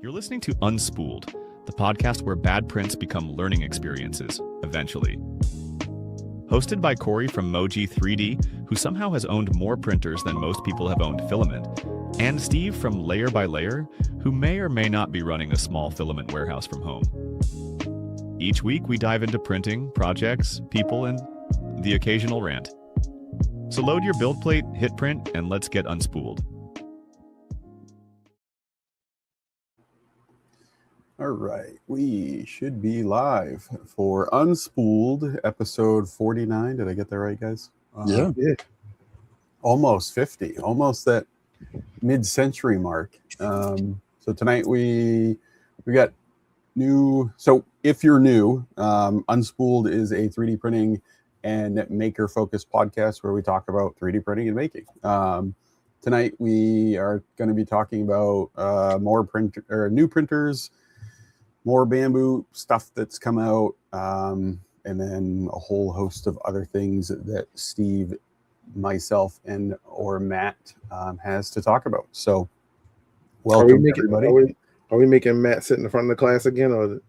You're listening to Unspooled, the podcast where bad prints become learning experiences, eventually. Hosted by Corey from Moji 3D, who somehow has owned more printers than most people have owned filament, and Steve from Layer by Layer, who may or may not be running a small filament warehouse from home. Each week, we dive into printing, projects, people, and the occasional rant. So load your build plate, hit print, and let's get unspooled. All right, we should be live for Unspooled, episode 49. Did I get that right, guys? Yeah. Almost 50, almost that mid-century mark. So tonight we got new. So if you're new, Unspooled is a 3D printing and maker-focused podcast where we talk about 3D printing and making. Tonight we are going to be talking about new printers, more Bambu stuff that's come out, and then a whole host of other things that Steve, myself, or Matt has to talk about. So, welcome everybody. Are we making Matt sit in the front of the class again, or?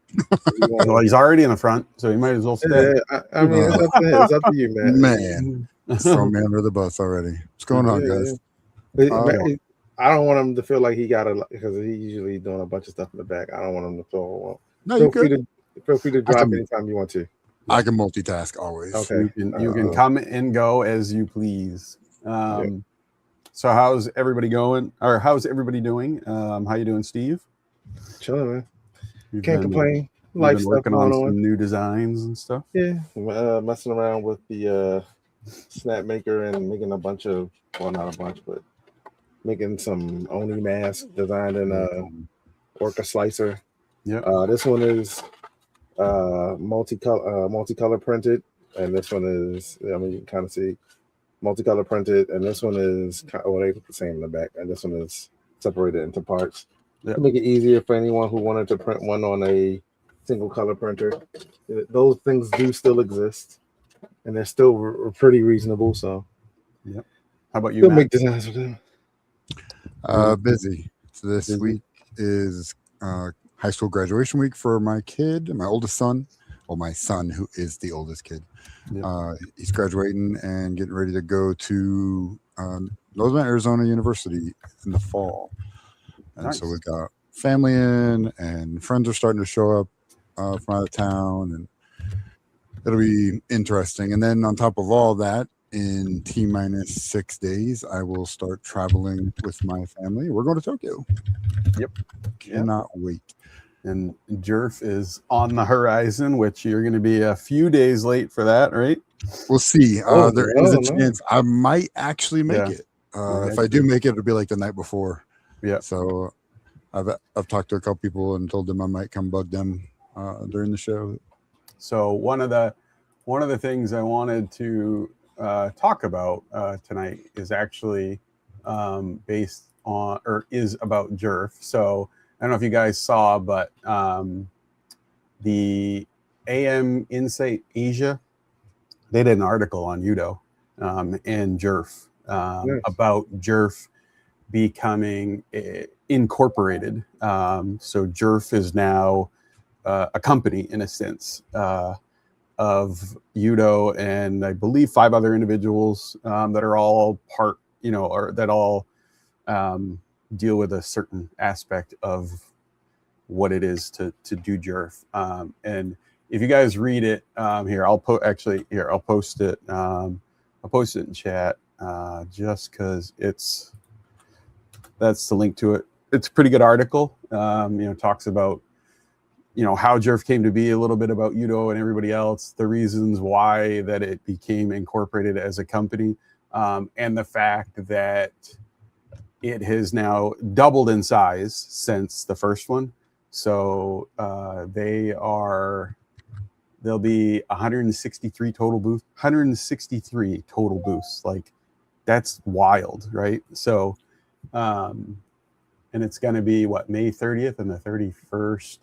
Well, he's already in the front, so he might as well stay. Yeah, I mean, it's up to you, Matt. Man, throw me under the bus already. What's going on, guys? Matt, I don't want him to feel like he got to, because he's usually doing a bunch of stuff in the back. I don't want him to feel. No, you could. Feel free to drop anytime you want to. I can multitask always. Okay, you can come and go as you please. So how's everybody going? Or how's everybody doing? How you doing, Steve? Chilling, man. Can't complain. Life stuff working going on some new designs and stuff. Yeah, messing around with the snap maker and making a bunch of, well, not a bunch, but making some Oni mask designed in Orca slicer. Yeah. This one is multicolor printed, and this one is, I mean, you can kind of see multicolor printed, and this one is they look the same in the back, and this one is separated into parts. Yep. To make it easier for anyone who wanted to print one on a single color printer. Those things do still exist, and they're still pretty reasonable. So, yeah. How about you? Still make designs with them. Busy. So this week is high school graduation week for my kid, my oldest son. Well, my son, who is the oldest kid. Yep. He's graduating and getting ready to go to Northern Arizona University in the fall. And nice. So we got family in, and friends are starting to show up from out of town, and it'll be interesting. And then on top of all that, in T-minus 6 days, I will start traveling with my family. We're going to Tokyo. Yep. Cannot wait. And Jerf is on the horizon, which you're going to be a few days late for that, right? We'll see. There is a chance I might actually make it. If I do make it, it'll be like the night before. Yeah. So I've talked to a couple people and told them I might come bug them during the show. So one of the things I wanted to talk about tonight is actually based on, or is about Jerf. So I don't know if you guys saw, but the AM Insight Asia, they did an article on Udo and Jerf about Jerf becoming incorporated. So Jerf is now a company in a sense of Udo and I believe 5 other individuals that are all part, or that all deal with a certain aspect of what it is to do Jerf. And if you guys read it, I'll post it. I'll post it in chat just because that's the link to it. It's a pretty good article. Talks about how Jerf came to be, a little bit about Udo and everybody else, the reasons why that it became incorporated as a company, and the fact that it has now doubled in size since the first one. So there'll be 163 total booths. 163 total booths. Like, that's wild, right? So, and it's going to be May 30th and the 31st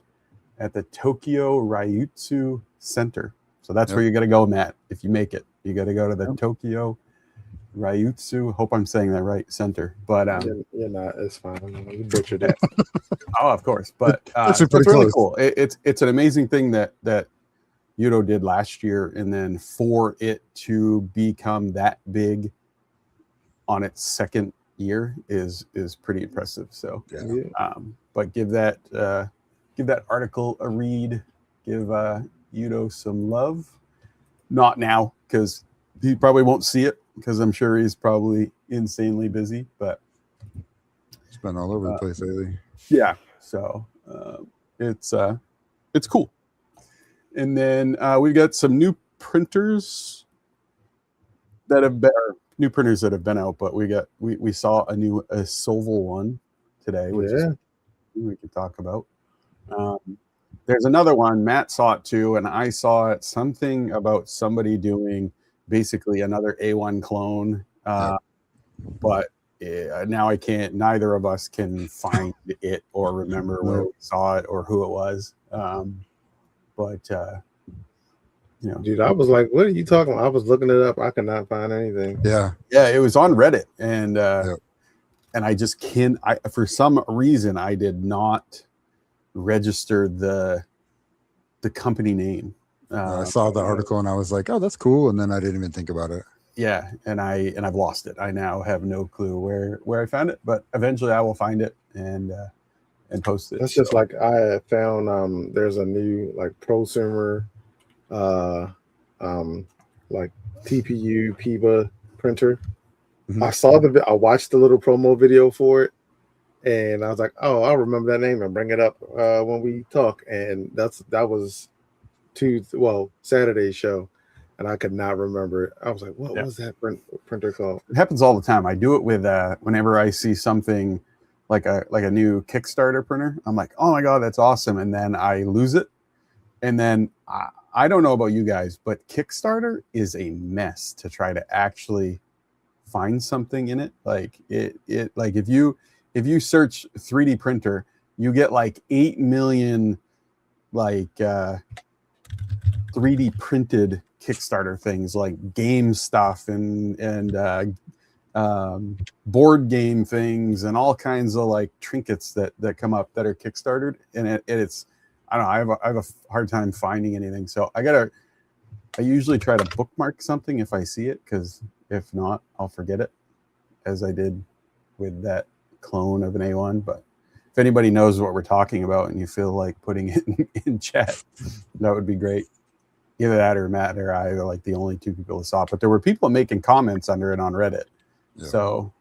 at the Tokyo Ryutsu Center. So that's where you got to go, Matt. If you make it, you got to go to the Tokyo Ryutsu. Hope I'm saying that right. Center, but you're not. It's fine. You butchered it. oh, of course. But Actually, it's really close. cool. It's an amazing thing that Yudo did last year, and then for it to become that big on its second year is pretty impressive. So, but give that article a read. Give Yudo some love. Not now, because he probably won't see it, because I'm sure he's probably insanely busy. But it's been all over the place lately. Yeah, so it's cool. And then we've got some new printers that have been out, but we saw a new Soval one today, which is we could talk about. There's another one. Matt saw it too, and I saw it. Something about somebody doing basically another A1 clone, but now I can't. Neither of us can find it or remember where we saw it or who it was. But dude, I was like, "What are you talking about?" I was looking it up. I could not find anything. Yeah, it was on Reddit, and I just can't. For some reason, I did not register the company name. I saw the article and I was like, "Oh, that's cool," and then I didn't even think about it. Yeah, and I've lost it. I now have no clue where I found it, but eventually I will find it and post it. That's just like I found. There's a new like prosumer, like TPU PIBA printer. Mm-hmm. I watched the little promo video for it, and I was like, "Oh, I'll remember that name and bring it up when we talk." And that was Saturday's show, and I could not remember it. I was like, "What was that printer called?" It happens all the time. I do it with whenever I see something like a new Kickstarter printer. I'm like, "Oh my god, that's awesome!" And then I lose it, and then I don't know about you guys, but Kickstarter is a mess to try to actually find something in it. Like like if you search 3D printer, you get like 8 million like 3D printed Kickstarter things, like game stuff and board game things and all kinds of like trinkets that come up that are Kickstartered, and it's I don't know, I have a hard time finding anything. So I usually try to bookmark something if I see it, because if not, I'll forget it, as I did with that clone of an A1. But if anybody knows what we're talking about and you feel like putting it in chat, that would be great. Either that or Matt or I are like the only two people who saw it. But there were people making comments under it on Reddit. Yeah. So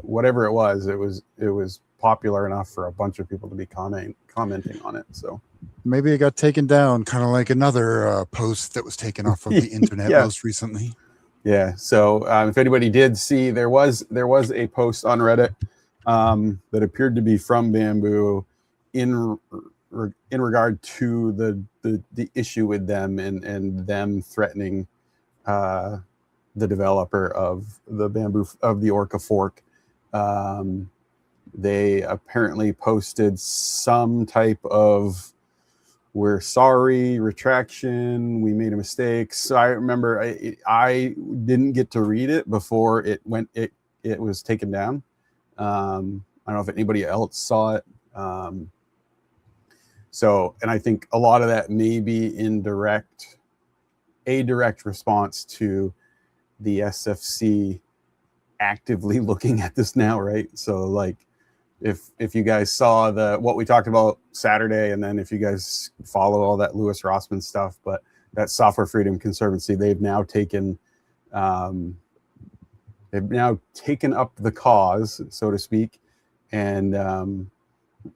whatever it was popular enough for a bunch of people to be commenting on it. So maybe it got taken down, kind of like another post that was taken off of the internet most recently. Yeah. So if anybody did see, there was a post on Reddit that appeared to be from Bambu in regard to the issue with them and them threatening the developer of the Bambu of the Orca fork. They apparently posted some type of "we're sorry" retraction, "we made a mistake." So I remember I didn't get to read it before it was taken down. I don't know if anybody else saw it. So, and I think a lot of that may be a direct response to the SFC actively looking at this now, right? So like if you guys saw what we talked about Saturday, and then if you guys follow all that Louis Rossmann stuff, but that Software Freedom Conservancy, they've now taken up the cause, so to speak. And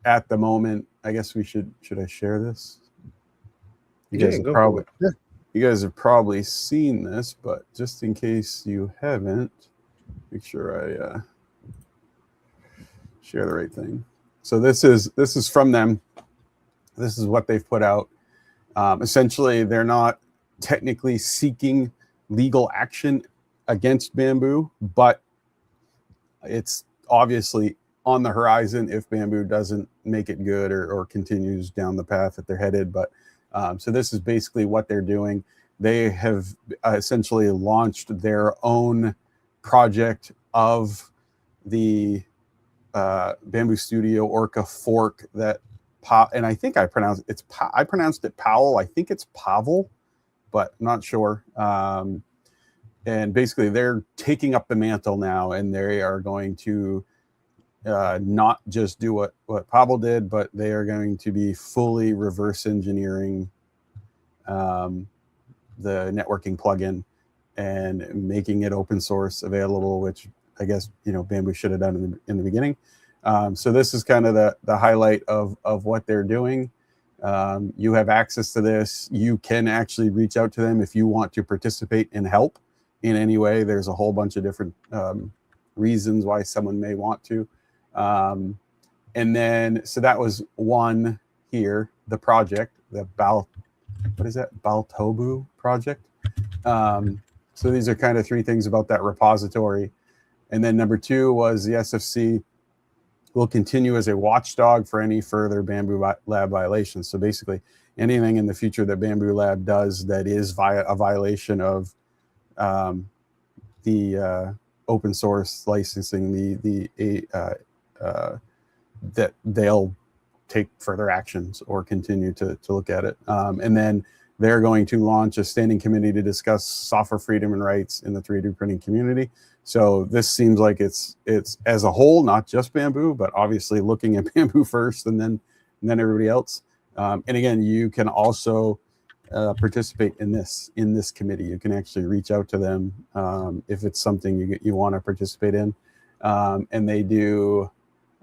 at the moment, I guess should I share this? You guys have probably seen this, but just in case you haven't, make sure I share the right thing. So this is from them. This is what they've put out. Essentially, they're not technically seeking legal action against Bambu, but it's obviously on the horizon if Bambu doesn't make it good or continues down the path that they're headed. But so this is basically what they're doing. They have essentially launched their own project of the Bambu Studio Orca fork that and I think I pronounced it Powell. I think it's Pavel, but I'm not sure. And basically they're taking up the mantle now, and they are going to not just do what Pavel did, but they are going to be fully reverse engineering the networking plugin and making it open source available, which I guess, Bambu should have done in the beginning. So this is kind of the highlight of what they're doing. You have access to this. You can actually reach out to them if you want to participate and help in any way. There's a whole bunch of different reasons why someone may want to. And then, so that was one here, the project, the Baltobu project. So these are kind of three things about that repository. And then number two was the SFC will continue as a watchdog for any further Bambu Lab violations. So basically anything in the future that Bambu Lab does that is a violation of the open source licensing, that they'll take further actions or continue to look at it. And then they're going to launch a standing committee to discuss software freedom and rights in the 3D printing community. So this seems like it's as a whole, not just Bambu, but obviously looking at Bambu first and then everybody else. And again, you can also participate in this committee. You can actually reach out to them if it's something you want to participate in. And they do.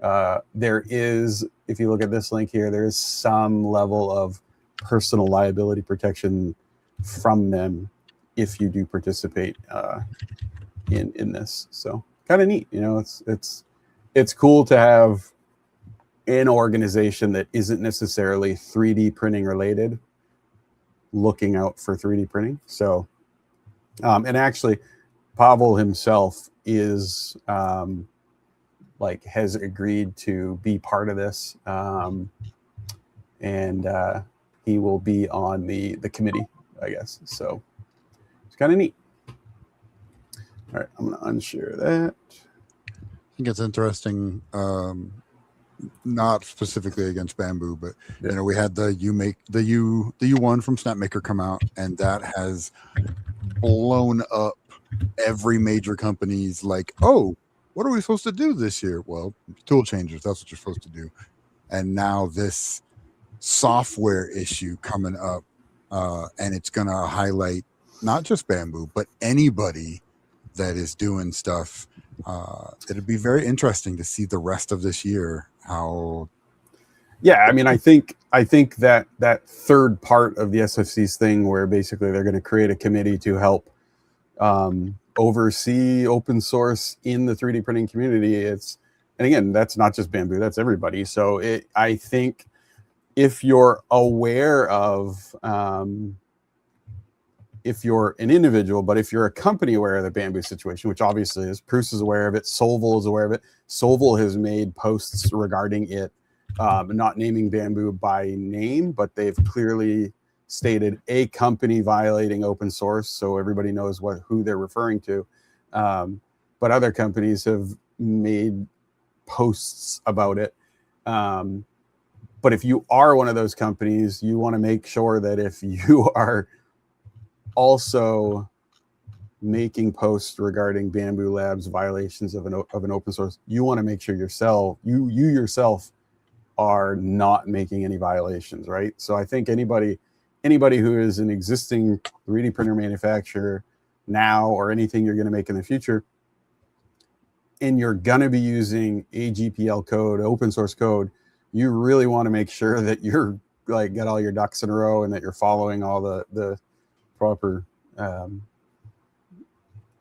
There is, if you look at this link here, there is some level of personal liability protection from them if you do participate in this. So kind of neat, it's cool to have an organization that isn't necessarily 3D printing related looking out for 3D printing. So and actually Pavel himself is has agreed to be part of this, and he will be on the committee, I guess. So it's kind of neat. All right, I'm going to unshare that. I think it's interesting, not specifically against Bambu, but we had the U1 from Snapmaker come out, and that has blown up every major company's what are we supposed to do this year? Well, tool changers, that's what you're supposed to do. And now this software issue coming up, and it's going to highlight not just Bambu, but anybody that is doing stuff. It'll be very interesting to see the rest of this year how. Yeah, I mean, I think that third part of the SFC's thing, where basically they're going to create a committee to help oversee open source in the 3D printing community. And again, that's not just Bambu, that's everybody. So I think if you're aware of, if you're an individual, but if you're a company aware of the Bambu situation, which obviously is, Prusa is aware of it, Solvol is aware of it. Solvol has made posts regarding it, not naming Bambu by name, but they've clearly stated a company violating open source, so everybody knows who they're referring to. But other companies have made posts about it. But if you are one of those companies, you want to make sure that if you are also making posts regarding Bambu Labs violations of an open source, you want to make sure you yourself are not making any violations, right? So I think anybody who is an existing 3D printer manufacturer now, or anything you're going to make in the future, and you're going to be using AGPL code, open source code, you really want to make sure that you're got all your ducks in a row and that you're following all the proper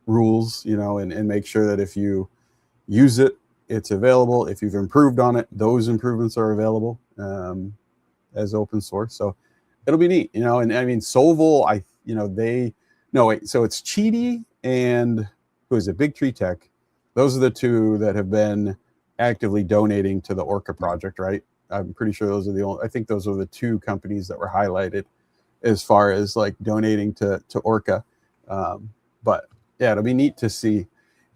rules, and make sure that if you use it, it's available. If you've improved on it, those improvements are available as open source. So it'll be neat, and I mean, Solvol, so it's Cheedy and who is it? Big Tree Tech. Those are the two that have been actively donating to the Orca project, right? I'm pretty sure those are I think those are the two companies that were highlighted as far as donating to Orca. But yeah, it'll be neat to see.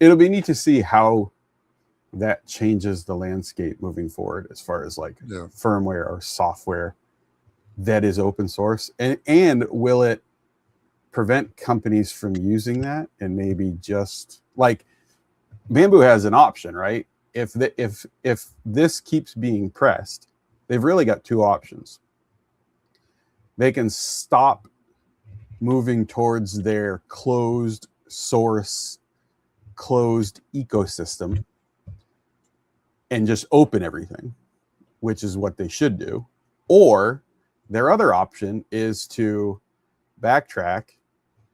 it'll be neat to see how that changes the landscape moving forward as far as like firmware or software that is open source, and will it prevent companies from using that, and maybe just like Bambu has an option, right? If this keeps being pressed, they've really got two options. They can stop moving towards their closed source, closed ecosystem and just open everything, which is what they should do. Or their other option is to backtrack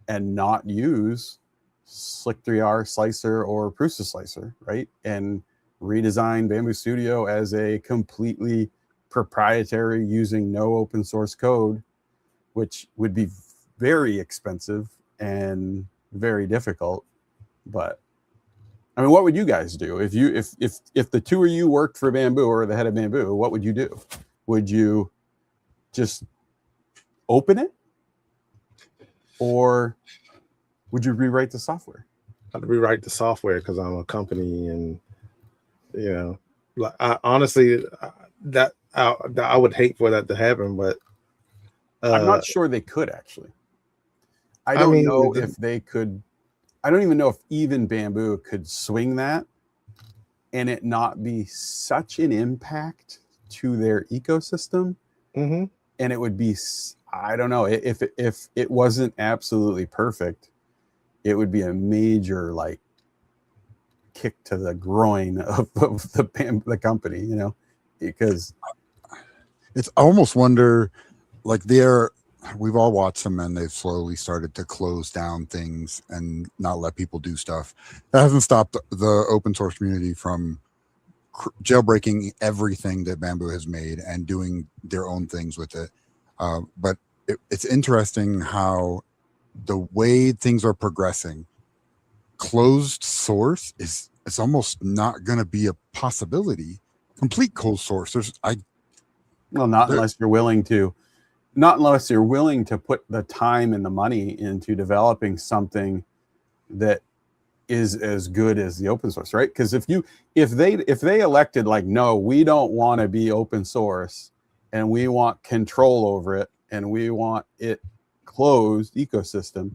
and not use Slick 3R Slicer or Prusa Slicer, right? And redesign Bambu Studio as a completely proprietary, using no open source code, which would be very expensive and very difficult. But I mean, what would you guys do if the two of you worked for Bambu or the head of Bambu? What would you do? Would you just open it, or would you rewrite the software? I'd rewrite the software because I'm a company, and honestly, that I would hate for that to happen, but I'm not sure they could actually. I don't know if they could. I don't even know if even Bambu could swing that and it not be such an impact to their ecosystem. Mm-hmm. And it would be, I don't know, if it wasn't absolutely perfect, it would be a major like kick to the groin of the company, because it's, I almost wonder, like we've all watched them and they've slowly started to close down things and not let people do stuff. That hasn't stopped the open source community from jailbreaking everything that Bambu has made and doing their own things with it. But it's interesting how the way things are progressing, closed source it's almost not going to be a possibility. Complete closed source. Unless you're willing to. Not unless you're willing to put the time and the money into developing something that is as good as the open source, right? Because if they elected like, no, we don't want to be open source and we want control over it and we want it closed ecosystem,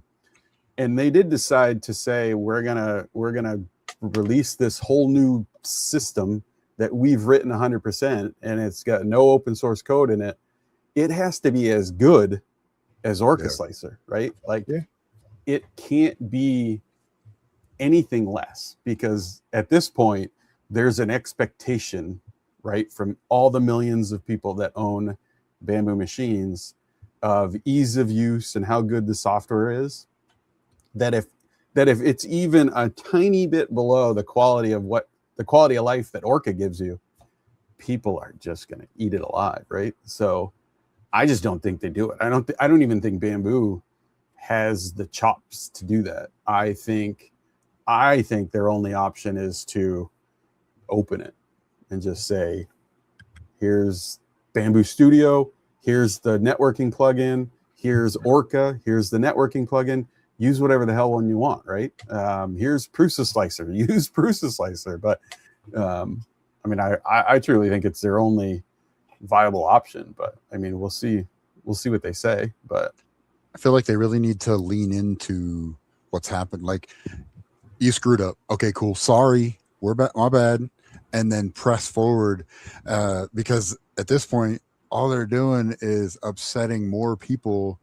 and they did decide to say we're gonna release this whole new system that we've written 100% and it's got no open source code in it, it has to be as good as Orca Slicer, right? Like it can't be anything less, because at this point there's an expectation, right, from all the millions of people that own Bambu machines of ease of use and how good the software is, that if it's even a tiny bit below the quality of life that Orca gives you, people are just going to eat it alive, right? So I just don't think they do it. I don't even think Bambu has the chops to do that. I think their only option is to open it and just say, here's Bambu Studio, here's the networking plugin, here's Orca, here's the networking plugin. Use whatever the hell one you want, right? Here's Prusa Slicer. Use Prusa Slicer. But I mean, I truly think it's their only viable option. But I mean, we'll see what they say. But I feel like they really need to lean into what's happened. Like, you screwed up. Okay, cool. Sorry, my bad. And then press forward, because at this point, all they're doing is upsetting more people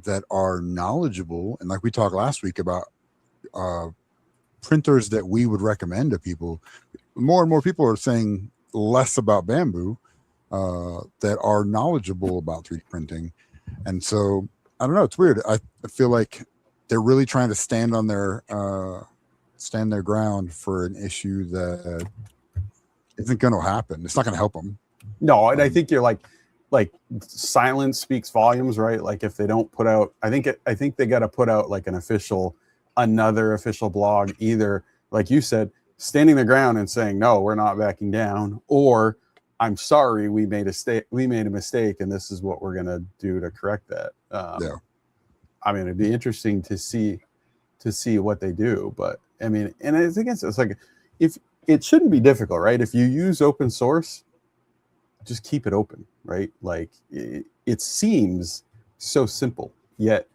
that are knowledgeable. And like we talked last week about printers that we would recommend to people, more and more people are saying less about Bambu that are knowledgeable about 3D printing. And so I don't know, it's weird. I feel like they're really trying to stand their ground for an issue that isn't going to happen. It's not going to help them. No, and I think you're like silence speaks volumes, right? Like if they don't put out, I think they got to put out like another official blog, either like you said, standing their ground and saying, no, we're not backing down, or I'm sorry, we made a mistake and this is what we're going to do to correct that. I mean, it'd be interesting to see what they do, but I mean, and I think it's like, if it shouldn't be difficult, right? If you use open source, just keep it open, right? Like it seems so simple, yet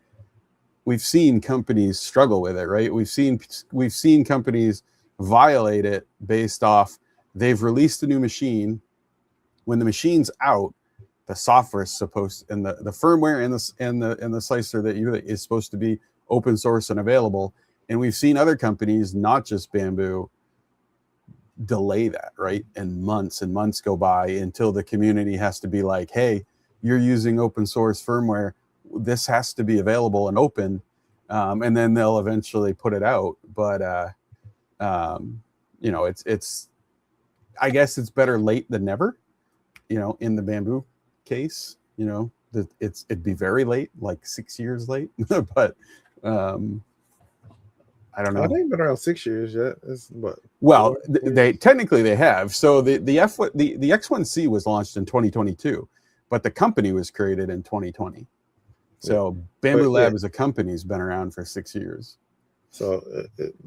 we've seen companies struggle with it, right? We've seen companies violate it based off, they've released a new machine. When the machine's out, the software is supposed, and the firmware and the slicer that is supposed to be open source and available. And we've seen other companies, not just Bambu, delay that, right? And months go by until the community has to be like, hey, you're using open source firmware, this has to be available and open, and then they'll eventually put it out. But you know, it's I guess it's better late than never, you know, in the Bambu case. You know, that it'd be very late, like 6 years late. But I don't know. I think it's been around 6 years yet. It's what? Well, they technically they have. So the X1C was launched in 2022, but the company was created in 2020. So Bambu Lab as a company has been around for 6 years. So,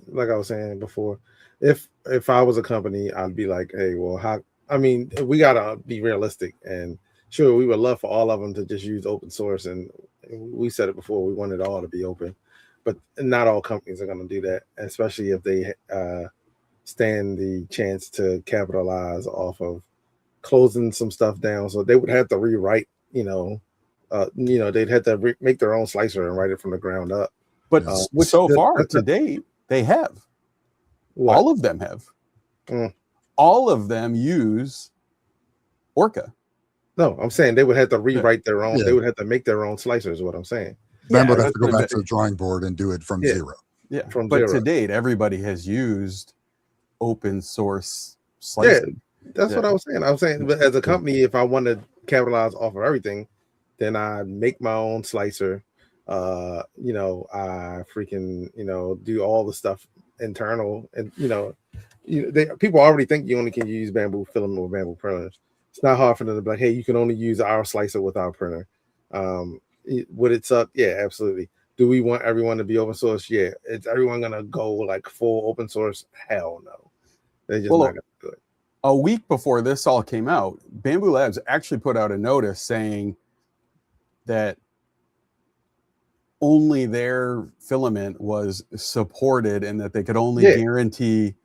like I was saying before, if I was a company, I'd be like, hey, well, how? I mean, we gotta be realistic, and sure, we would love for all of them to just use open source, and we said it before, we want it all to be open, but not all companies are going to do that, especially if they stand the chance to capitalize off of closing some stuff down. So they would have to rewrite, they'd have to make their own slicer and write it from the ground up. But so far to date, they have. What? All of them have. All of them use Orca. No, I'm saying they would have to rewrite their own. Yeah. They would have to make their own slicers. Is what I'm saying. Then would have to go back to the drawing board and do it from zero. Yeah, but to date, everybody has used open source slicing. Yeah, that's what I was saying. I was saying, but as a company, if I want to capitalize off of everything, then I make my own slicer. I freaking do all the stuff internal, and people already think you only can use Bambu filament or Bambu printers. It's not hard for them to be like, hey, you can only use our slicer with our printer. Would it suck? Yeah, absolutely. Do we want everyone to be open source? Yeah. Is everyone gonna go like full open source? Hell no. They're just not gonna do it. A week before this all came out, Bambu Labs actually put out a notice saying that only their filament was supported and that they could only guarantee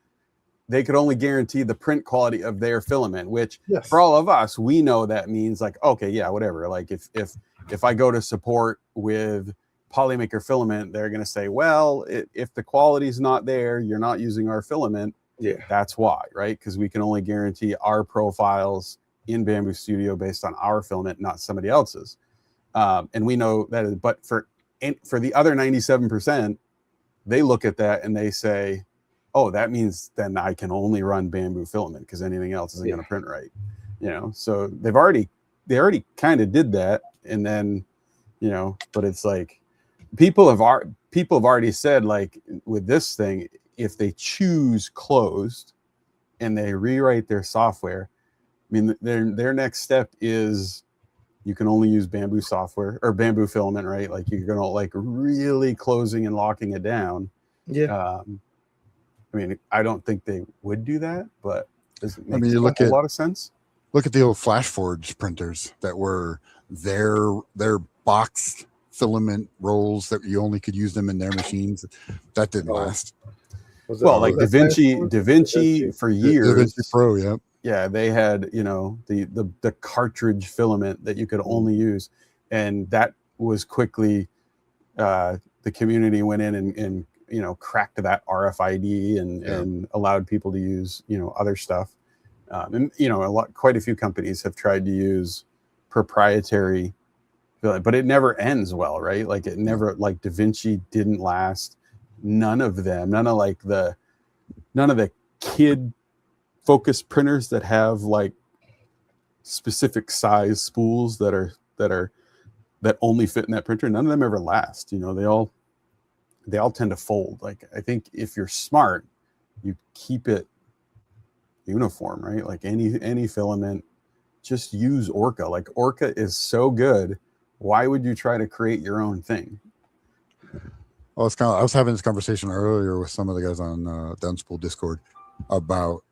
the print quality of their filament, which for all of us, we know that means like, okay, yeah, whatever. Like if I go to support with Polymaker filament, they're going to say, well, if the quality's not there, you're not using our filament. Yeah, that's why, right? Because we can only guarantee our profiles in Bambu Studio based on our filament, not somebody else's. And we know that, but for the other 97%, they look at that and they say, oh, that means then I can only run Bambu filament because anything else isn't going to print right. So they already kind of did that. And then, but it's like people have already said, like with this thing, if they choose closed and they rewrite their software, I mean, their next step is you can only use Bambu software or Bambu filament, right? Like you're going to like really closing and locking it down. Yeah. I mean, I don't think they would do that, but does it make you look a at lot of sense? Look at the old FlashForge printers that were their boxed filament rolls that you only could use them in their machines. That didn't last. Well, like Da Vinci for years. Da Vinci Pro, yeah. Yeah, they had, the cartridge filament that you could only use. And that was quickly, the community went in and cracked that RFID and allowed people to use, other stuff. Quite a few companies have tried to use proprietary, but it never ends well, right? Like it never, like Da Vinci didn't last. None of the kid focus printers that have like specific size spools that only fit in that printer, none of them ever last. They all tend to fold. Like I think if you're smart, you keep it uniform, right? Like any filament, just use Orca. Like Orca is so good. Why would you try to create your own thing? Well, it's kind of, I was having this conversation earlier with some of the guys on the Unspooled Discord about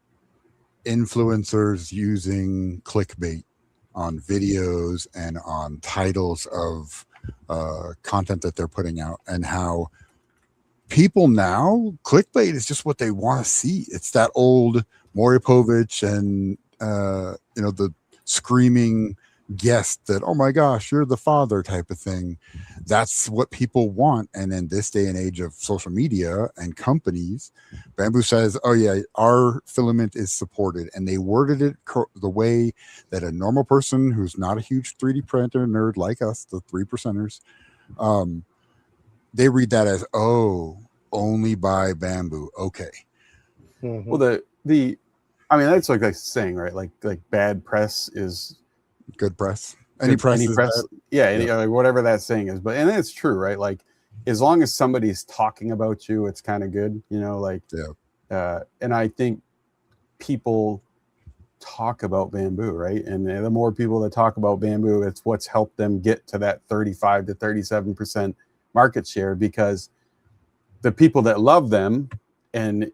influencers using clickbait on videos and on titles of content that they're putting out, and how people now, clickbait is just what they want to see. It's that old Maury Povich and the screaming guest that, oh my gosh, you're the father type of thing. That's what people want. And in this day and age of social media and companies, Bambu says, oh yeah, our filament is supported, and they worded it the way that a normal person who's not a huge 3D printer nerd like us, the 3%ers, they read that as, oh, only buy Bambu. Okay. Mm-hmm. Well, I mean, that's like saying, right? Like bad press is good press. Any press, yeah, whatever that saying is. But and it's true, right? Like, as long as somebody's talking about you, it's kind of good, like. Yeah. And I think people talk about Bambu, right? And the more people that talk about Bambu, it's what's helped them get to that 35 to 37% market share, because the people that love them, and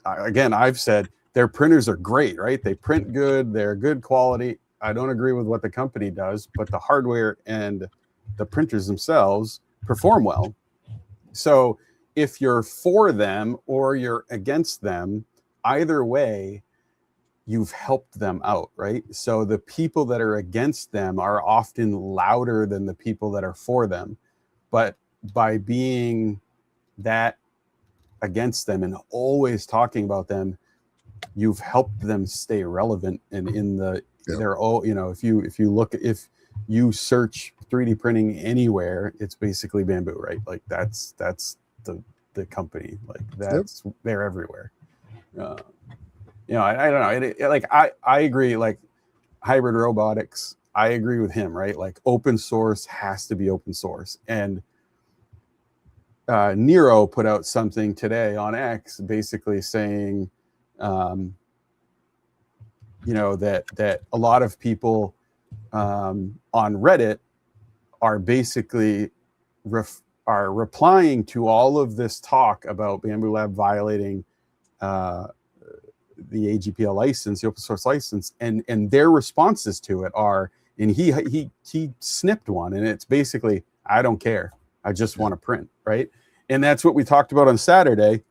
again, I've said their printers are great, right? They print good, they're good quality. I don't agree with what the company does, but the hardware and the printers themselves perform well. So if you're for them or you're against them, either way, you've helped them out, right? So the people that are against them are often louder than the people that are for them. But by being that against them and always talking about them, you've helped them stay relevant and in the they're all, if you search 3D printing anywhere, it's basically Bambu, right? Like that's the company, like that's they're everywhere. I don't know. I agree, like hybrid robotics, I agree with him, right? Like open source has to be open source. And Nero put out something today on X basically saying, that a lot of people on Reddit are basically are replying to all of this talk about Bambu Lab violating the AGPL license, the open source license, and their responses to it are, and he snipped one, and it's basically, I don't care, I just want to print, right? And that's what we talked about on Saturday,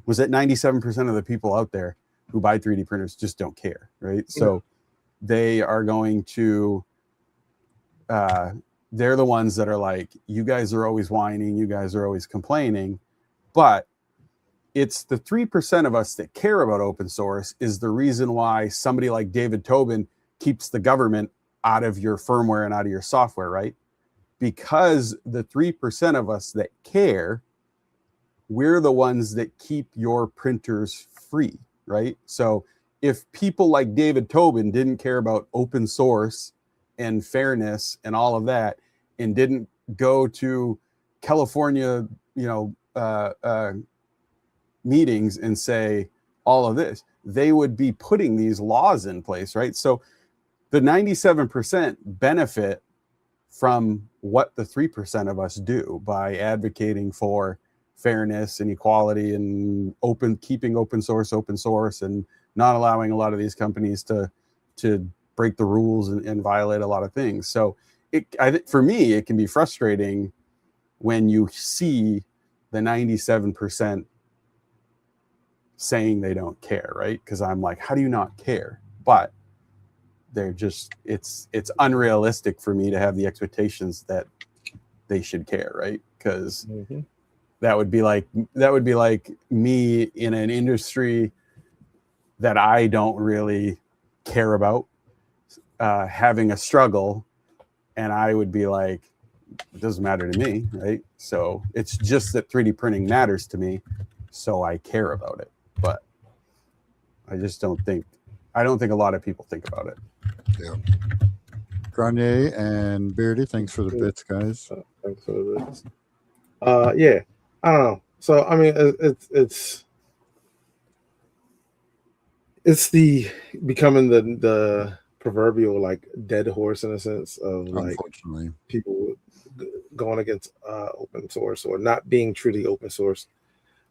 was that 97% of the people out there who buy 3D printers just don't care, right? So they are going to, they're the ones that are like, you guys are always whining, you guys are always complaining, but it's the 3% of us that care about open source is the reason why somebody like David Tobin keeps the government out of your firmware and out of your software, right? Because the 3% of us that care, we're the ones that keep your printers free, right? So if people like David Tobin didn't care about open source and fairness and all of that, and didn't go to California, meetings and say all of this, they would be putting these laws in place, right? So the 97% benefit from what the 3% of us do by advocating for fairness and equality and keeping open source, and not allowing a lot of these companies to break the rules and violate a lot of things. So I think for me, it can be frustrating when you see the 97% saying they don't care, right? Because I'm like, how do you not care? But they're just, it's unrealistic for me to have the expectations that they should care, right? Because that would be like me in an industry that I don't really care about having a struggle, and I would be like, it doesn't matter to me, right? So it's just that 3D printing matters to me, so I care about it. But I don't think a lot of people think about it. Yeah. Grenier and Beardy, thanks for the bits, guys. Thanks for the bits. Yeah, I don't know. So I mean, it's the becoming the proverbial like dead horse in a sense of like Unfortunately, people going against open source or not being truly open source.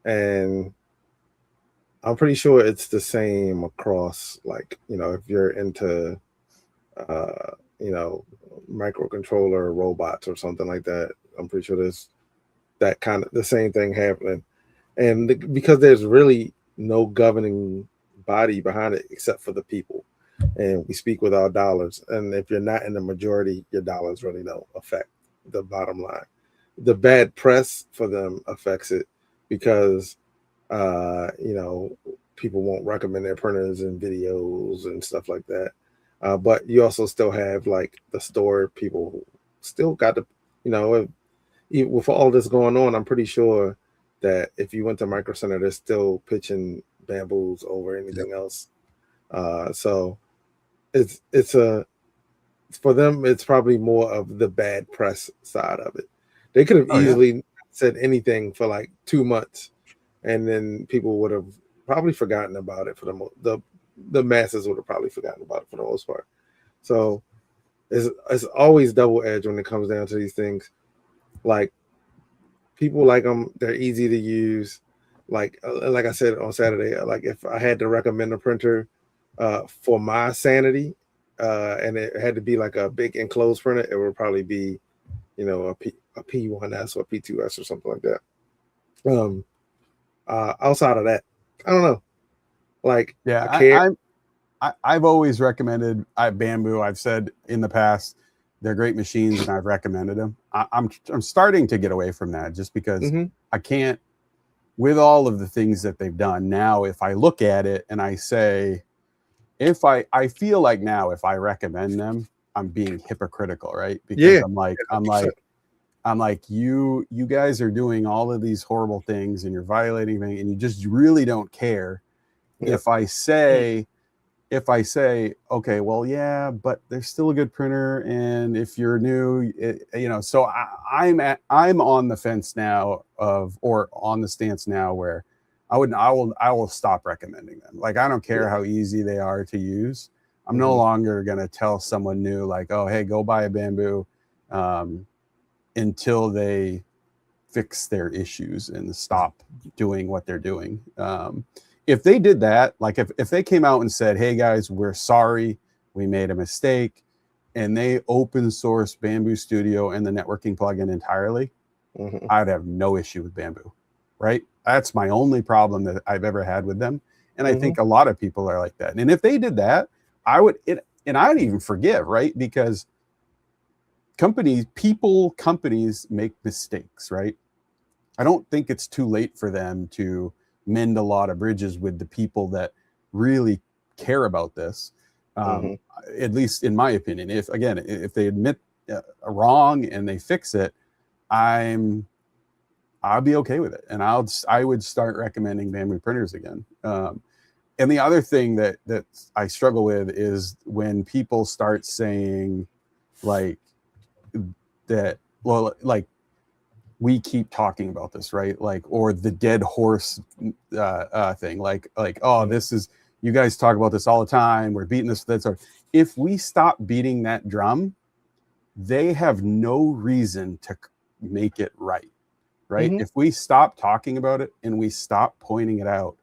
And I'm pretty sure it's the same across, like, if you're into, microcontroller robots or something like that. I'm pretty sure there's that kind of the same thing happening. And because there's really no governing body behind it except for the people. And we speak with our dollars. And if you're not in the majority, your dollars really don't affect the bottom line. The bad press for them affects it because people won't recommend their printers and videos and stuff like that. But you also still have like the store people still got to, with all this going on, I'm pretty sure that if you went to Micro Center, they're still pitching Bambus over anything else. So it's for them, it's probably more of the bad press side of it. They could have easily said anything for like 2 months, and then people would have probably forgotten about it for the masses would have probably forgotten about it for the most part. So it's always double edged when it comes down to these things. Like, people like them, they're easy to use. Like I said on Saturday, like if I had to recommend a printer for my sanity, and it had to be like a big enclosed printer, it would probably be, a P1S or a P2S or something like that. Outside of that, I don't know. Like, I've always recommended Bambu. I've said in the past they're great machines, and I've recommended them. I'm starting to get away from that just because I can't, with all of the things that they've done now. If I look at it and I say, I feel like now if I recommend them, I'm being hypocritical, right? Because I'm like, you guys are doing all of these horrible things and you're violating things, and you just really don't care. Yep. If I say, okay, well, yeah, but there's still a good printer, and if you're new, so I'm on the fence now or on the stance now where I will stop recommending them. Like, I don't care how easy they are to use. I'm no longer going to tell someone new, like, oh, hey, go buy a Bambu, until they fix their issues and stop doing what they're doing. If they did that, like if they came out and said, hey guys, we're sorry, we made a mistake, and they open source Bambu Studio and the networking plugin entirely, I'd have no issue with Bambu, right? That's my only problem that I've ever had with them. And I think a lot of people are like that. And if they did that, I'd even forgive, right? Because companies make mistakes, right? I don't think it's too late for them to mend a lot of bridges with the people that really care about this. At least in my opinion, if they admit a wrong and they fix it, I'll be okay with it. And I would start recommending Bambu printers again. And the other thing that I struggle with is when people start saying like that, well, like, we keep talking about this, right? Like, or the dead horse thing, like, oh, this is, you guys talk about this all the time, we're beating this. If we stop beating that drum, they have no reason to make it right? If we stop talking about it and we stop pointing it out,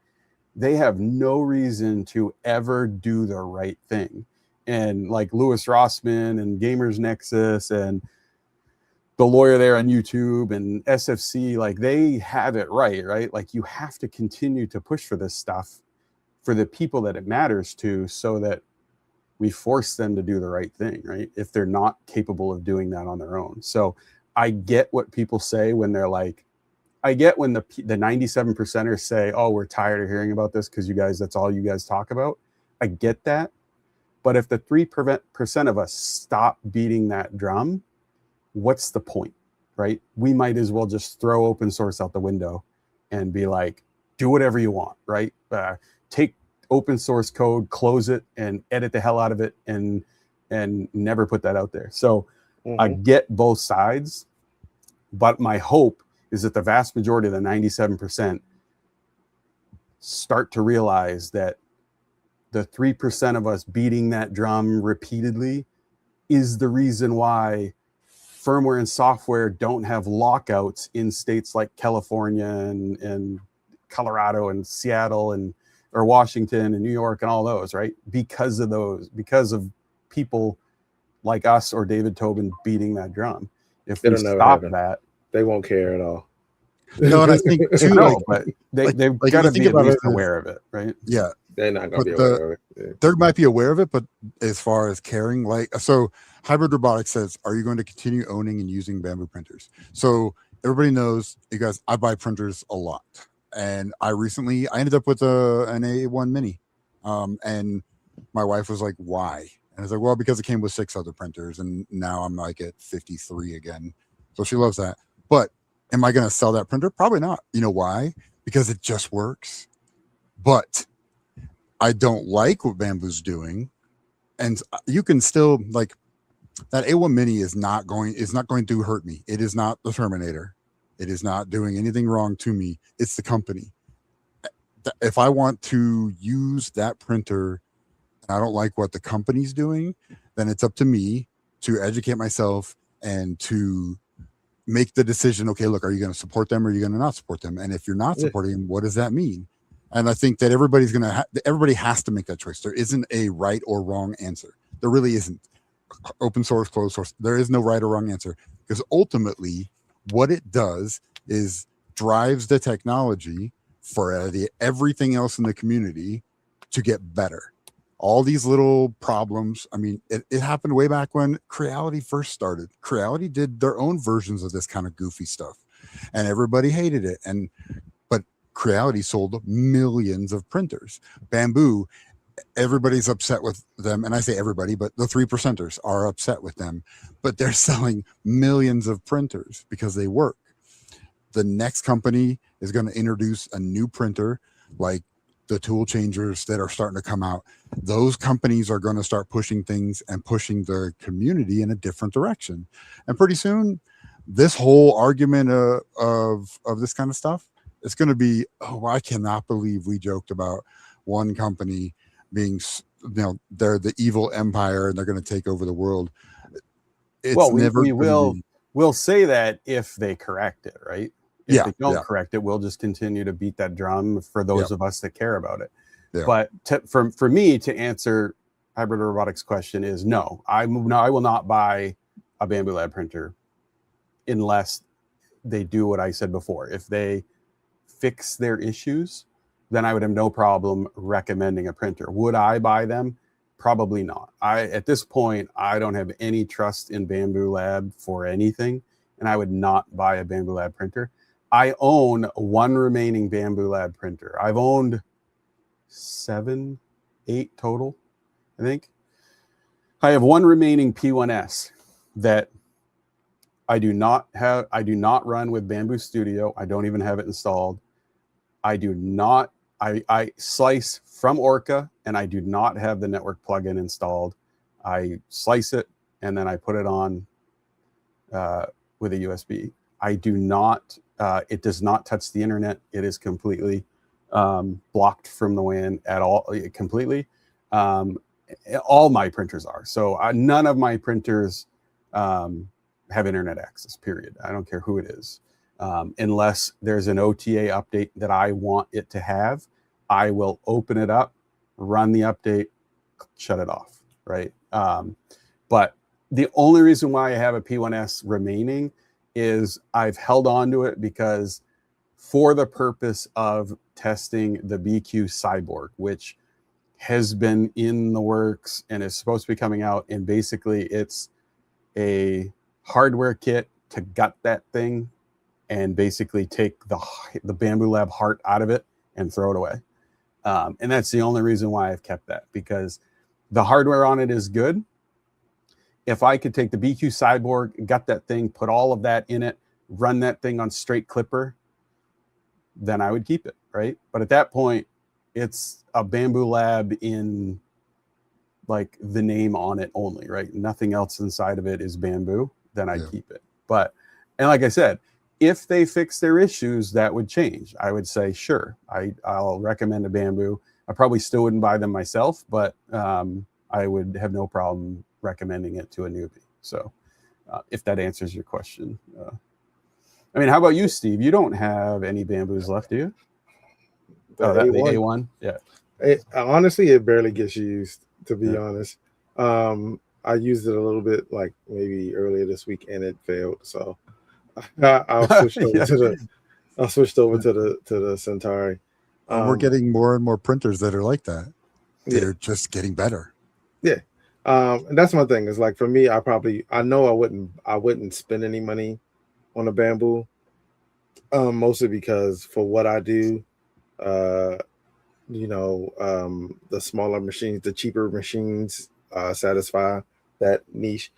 they have no reason to ever do the right thing. And like Louis Rossman and Gamers Nexus and the lawyer there on YouTube and SFC, like, they have it right? Like, you have to continue to push for this stuff for the people that it matters to, so that we force them to do the right thing, right? If they're not capable of doing that on their own. So I get what people say when they're like, I get when the 97%ers say, oh, we're tired of hearing about this because you guys, that's all you guys talk about. I get that. But if the 3% of us stop beating that drum, what's the point, right? We might as well just throw open source out the window and be like, do whatever you want, right? Take open source code, close it, and edit the hell out of it, and never put that out there. So I get both sides, but my hope is that the vast majority of the 97% start to realize that the 3% of us beating that drum repeatedly is the reason why firmware and software don't have lockouts in states like California and Colorado and Seattle or Washington and New York and all those, right? Because of people like us or David Tobin beating that drum. If we stop that, they won't care at all. No, and I think too, but they've got to be at least aware of it, right? Yeah, they're not going to be aware of it. Yeah. They might be aware of it, but as far as caring, so Hybrid Robotics says, are you going to continue owning and using Bambu printers? So everybody knows, you guys, I buy printers a lot, and I ended up with an A1 Mini, and my wife was like, why? And I was like, well, because it came with 6 other printers, and now I'm like at 53 again. So she loves that. But am I going to sell that printer? Probably not. You know why? Because it just works. But I don't like what Bambu's doing. And you can still, like, that A1 Mini is not going to hurt me. It is not the Terminator. It is not doing anything wrong to me. It's the company. If I want to use that printer and I don't like what the company's doing, then it's up to me to educate myself and to make the decision. Okay, look, are you going to support them or are you going to not support them? And if you're not supporting them, what does that mean? And I think that everybody has to make that choice. There isn't a right or wrong answer. There really isn't. Open source, closed source. There is no right or wrong answer, because ultimately what it does is drives the technology for everything else in the community to get better. All these little problems. I mean, it happened way back when Creality first started. Creality did their own versions of this kind of goofy stuff, and everybody hated it. But Creality sold millions of printers. Bambu, everybody's upset with them, and I say everybody, but the 3%ers are upset with them. But they're selling millions of printers because they work. The next company is going to introduce a new printer, like the tool changers that are starting to come out. Those companies are going to start pushing things and pushing the community in a different direction. And pretty soon, this whole argument of this kind of stuff, it's going to be, oh, I cannot believe we joked about one company being, they're the evil empire and they're going to take over the world. We'll say that if they correct it, right? If they don't correct it, we'll just continue to beat that drum for those of us that care about it. Yeah. But for me to answer Hybrid Robotics' question is no. I will not buy a Bambu Lab printer unless they do what I said before. If they fix their issues, then I would have no problem recommending a printer. Would I buy them? Probably not. At this point, I don't have any trust in Bambu Lab for anything, and I would not buy a Bambu Lab printer. I own one remaining Bambu Lab printer. I've owned 7, 8 total, I think. I have one remaining P1S that I do not run with Bambu Studio. I don't even have it installed. I slice from Orca, and I do not have the network plugin installed. I slice it and then I put it on with a USB. I do not. It does not touch the internet. It is completely blocked from the WAN at all. Completely. All my printers are. So none of my printers have internet access. Period. I don't care who it is. Unless there's an OTA update that I want it to have, I will open it up, run the update, shut it off, right? But the only reason why I have a P1S remaining is I've held on to it because for the purpose of testing the BQ Cyborg, which has been in the works and is supposed to be coming out. And basically it's a hardware kit to gut that thing and basically take the Bambu Lab heart out of it and throw it away. And that's the only reason why I've kept that, because the hardware on it is good. If I could take the BQ Cyborg, gut that thing, put all of that in it, run that thing on straight Clipper, then I would keep it, right? But at that point, it's a Bambu Lab in like the name on it only, right? Nothing else inside of it is Bambu, then I keep it. But, and like I said, if they fix their issues, that would change. I would say, sure, I'll recommend a Bambu. I probably still wouldn't buy them myself, but I would have no problem recommending it to a newbie. So if that answers your question. I mean, how about you, Steve? You don't have any Bambus left, do you? The A1? Yeah. Honestly, it barely gets used, to be honest. I used it a little bit, like maybe earlier this week, and it failed. So I'll switch over to the. I switched over to the Centauri. We're getting more and more printers that are like that. They're just getting better. Yeah. And that's my thing. Is like for me, I know I wouldn't spend any money on a Bambu. Mostly because for what I do, the smaller machines, the cheaper machines satisfy that niche.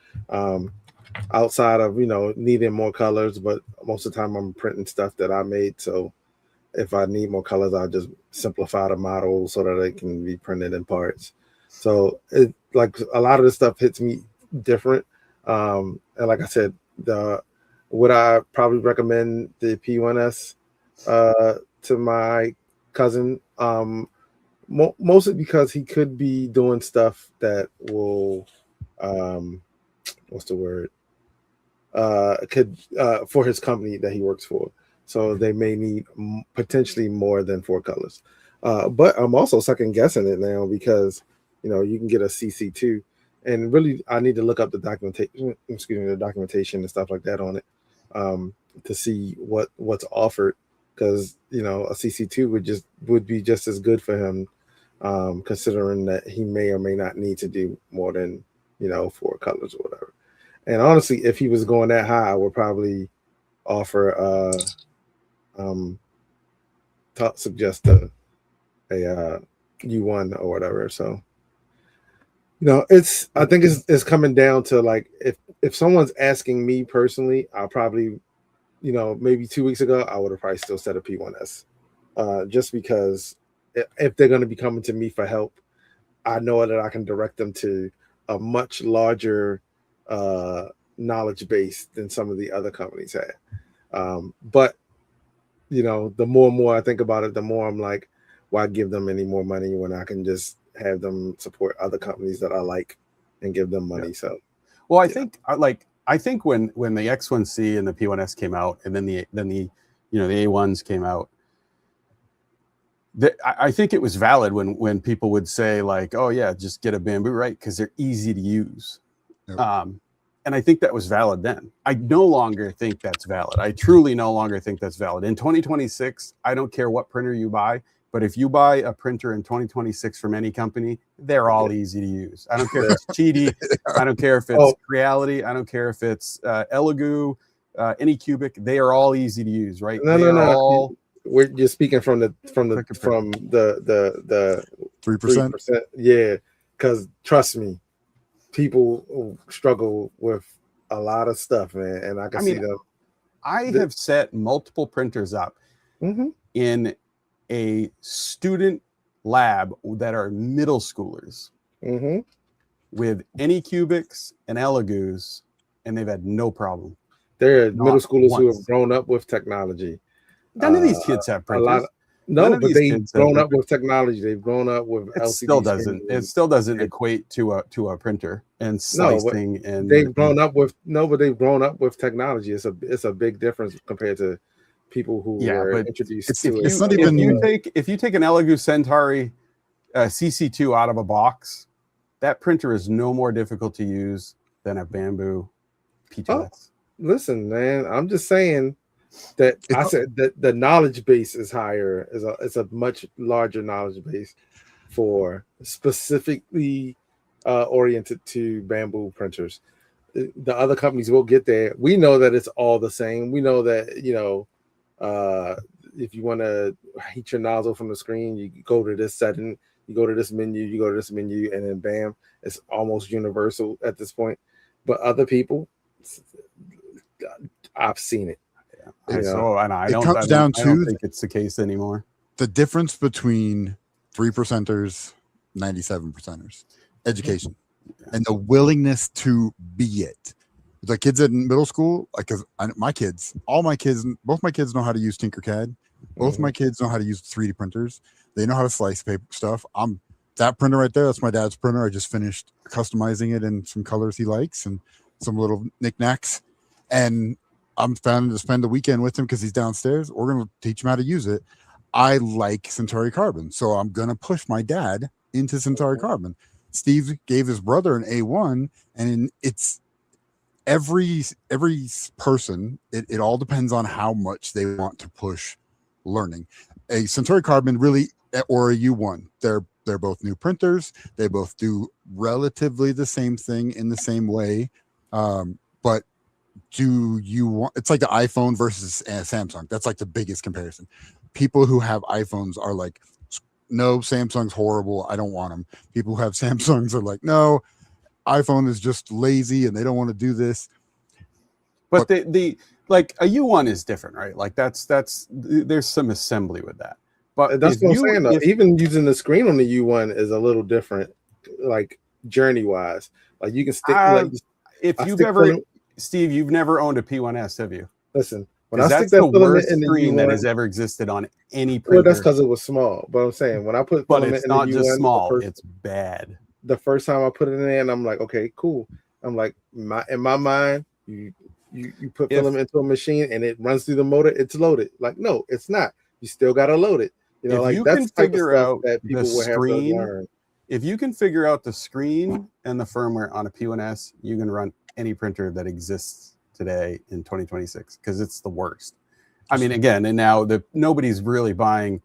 Outside of needing more colors, but most of the time I'm printing stuff that I made. So if I need more colors, I'll just simplify the model so that it can be printed in parts. So it like a lot of this stuff hits me different. And like I said, would I probably recommend the P1S to my cousin? Mostly because he could be doing stuff that will what's the word? Could for his company that he works for. So they may need potentially more than 4 colors. But I'm also second guessing it now because you can get a CC2, and really I need to look up the documentation. The documentation and stuff like that on it to see what's offered, because a CC2 would be just as good for him, considering that he may or may not need to do more than 4 colors or whatever. And honestly, if he was going that high, I would probably offer suggest a U1 or whatever. So I think it's coming down to like if someone's asking me personally, I'll probably maybe 2 weeks ago I would have probably still said a P1S, just because if they're going to be coming to me for help, I know that I can direct them to a much larger knowledge base than some of the other companies had. But the more and more I think about it, the more I'm like, why give them any more money when I can just have them support other companies that I like and give them money? So, well, I think when the X1C and the P1S came out, and then the A1s came out, I think it was valid when people would say like, oh yeah, just get a Bambu, right? Because they're easy to use. Yep. And I think that was valid then. I no longer think that's valid. I truly no longer think that's valid. In 2026, I don't care what printer you buy, but if you buy a printer in 2026 from any company, they're all easy to use. I don't care if it's Cheedy, I don't care if it's Creality, I don't care if it's Elegoo, Anycubic, they are all easy to use, right? No. We're just speaking from the 3%. Yeah, because trust me, people struggle with a lot of stuff, man, and I can see them. I have set multiple printers up in a student lab that are middle schoolers with Anycubics and Elegoos, and they've had no problem. They're middle schoolers who have grown up with technology. None of these kids have printers. But they've grown up with technology. They've grown up with LCD. It still doesn't equate to a printer and slicing. And they've grown up with technology. It's a big difference compared to people who were introduced to it. If you take an Elegoo Centauri CC2 out of a box, that printer is no more difficult to use than a Bambu P2S. Oh, listen, man, I'm just saying that I said that the knowledge base is higher. It's a much larger knowledge base for specifically oriented to Bambu printers. The other companies will get there. We know that it's all the same. We know that if you want to heat your nozzle from the screen, you go to this setting, you go to this menu, and then bam, it's almost universal at this point. But other people, I've seen it. I don't think it's the case anymore. The difference between 3%ers, 97%ers, education, and the willingness to be it. The kids in middle school, like, cause both my kids know how to use Tinkercad. Both my kids know how to use 3D printers. They know how to slice paper stuff. That printer right there, that's my dad's printer. I just finished customizing it in some colors he likes and some little knickknacks. And I'm planning to spend the weekend with him because he's downstairs. We're going to teach him how to use it. I like Centauri Carbon, so I'm going to push my dad into Centauri Carbon. Steve gave his brother an A1, and it's every person. It all depends on how much they want to push learning. A Centauri Carbon really, or a U1, they're both new printers. They both do relatively the same thing in the same way. But do you want, it's like the iPhone versus Samsung. That's like the biggest comparison. People who have iPhones are like, no, Samsung's horrible. I don't want them. People who have Samsungs are like, no, iPhone is just lazy and they don't want to do this. But the like a U1 is different, right? Like that's there's some assembly with that. But that's what I'm saying. Though. Even using the screen on the U1 is a little different, like journey wise. Like you can stick. Steve, you've never owned a P1S, have you? Listen, when I stick that filament in the screen that has ever existed on any printer. Well, that's because it was small. But I'm saying when I put filament in the U1, just small. It's bad. The first time I put it in there, and I'm like, okay, cool. I'm like, in my mind, you put filament into a machine and it runs through the motor. It's loaded. Like, no, it's not. You still got to load it. You know, like that's the figure out that people will have to learn. If you can figure out the screen and the firmware on a P1S, you can run any printer that exists today in 2026 because it's the worst. I mean, again, and now nobody's really buying.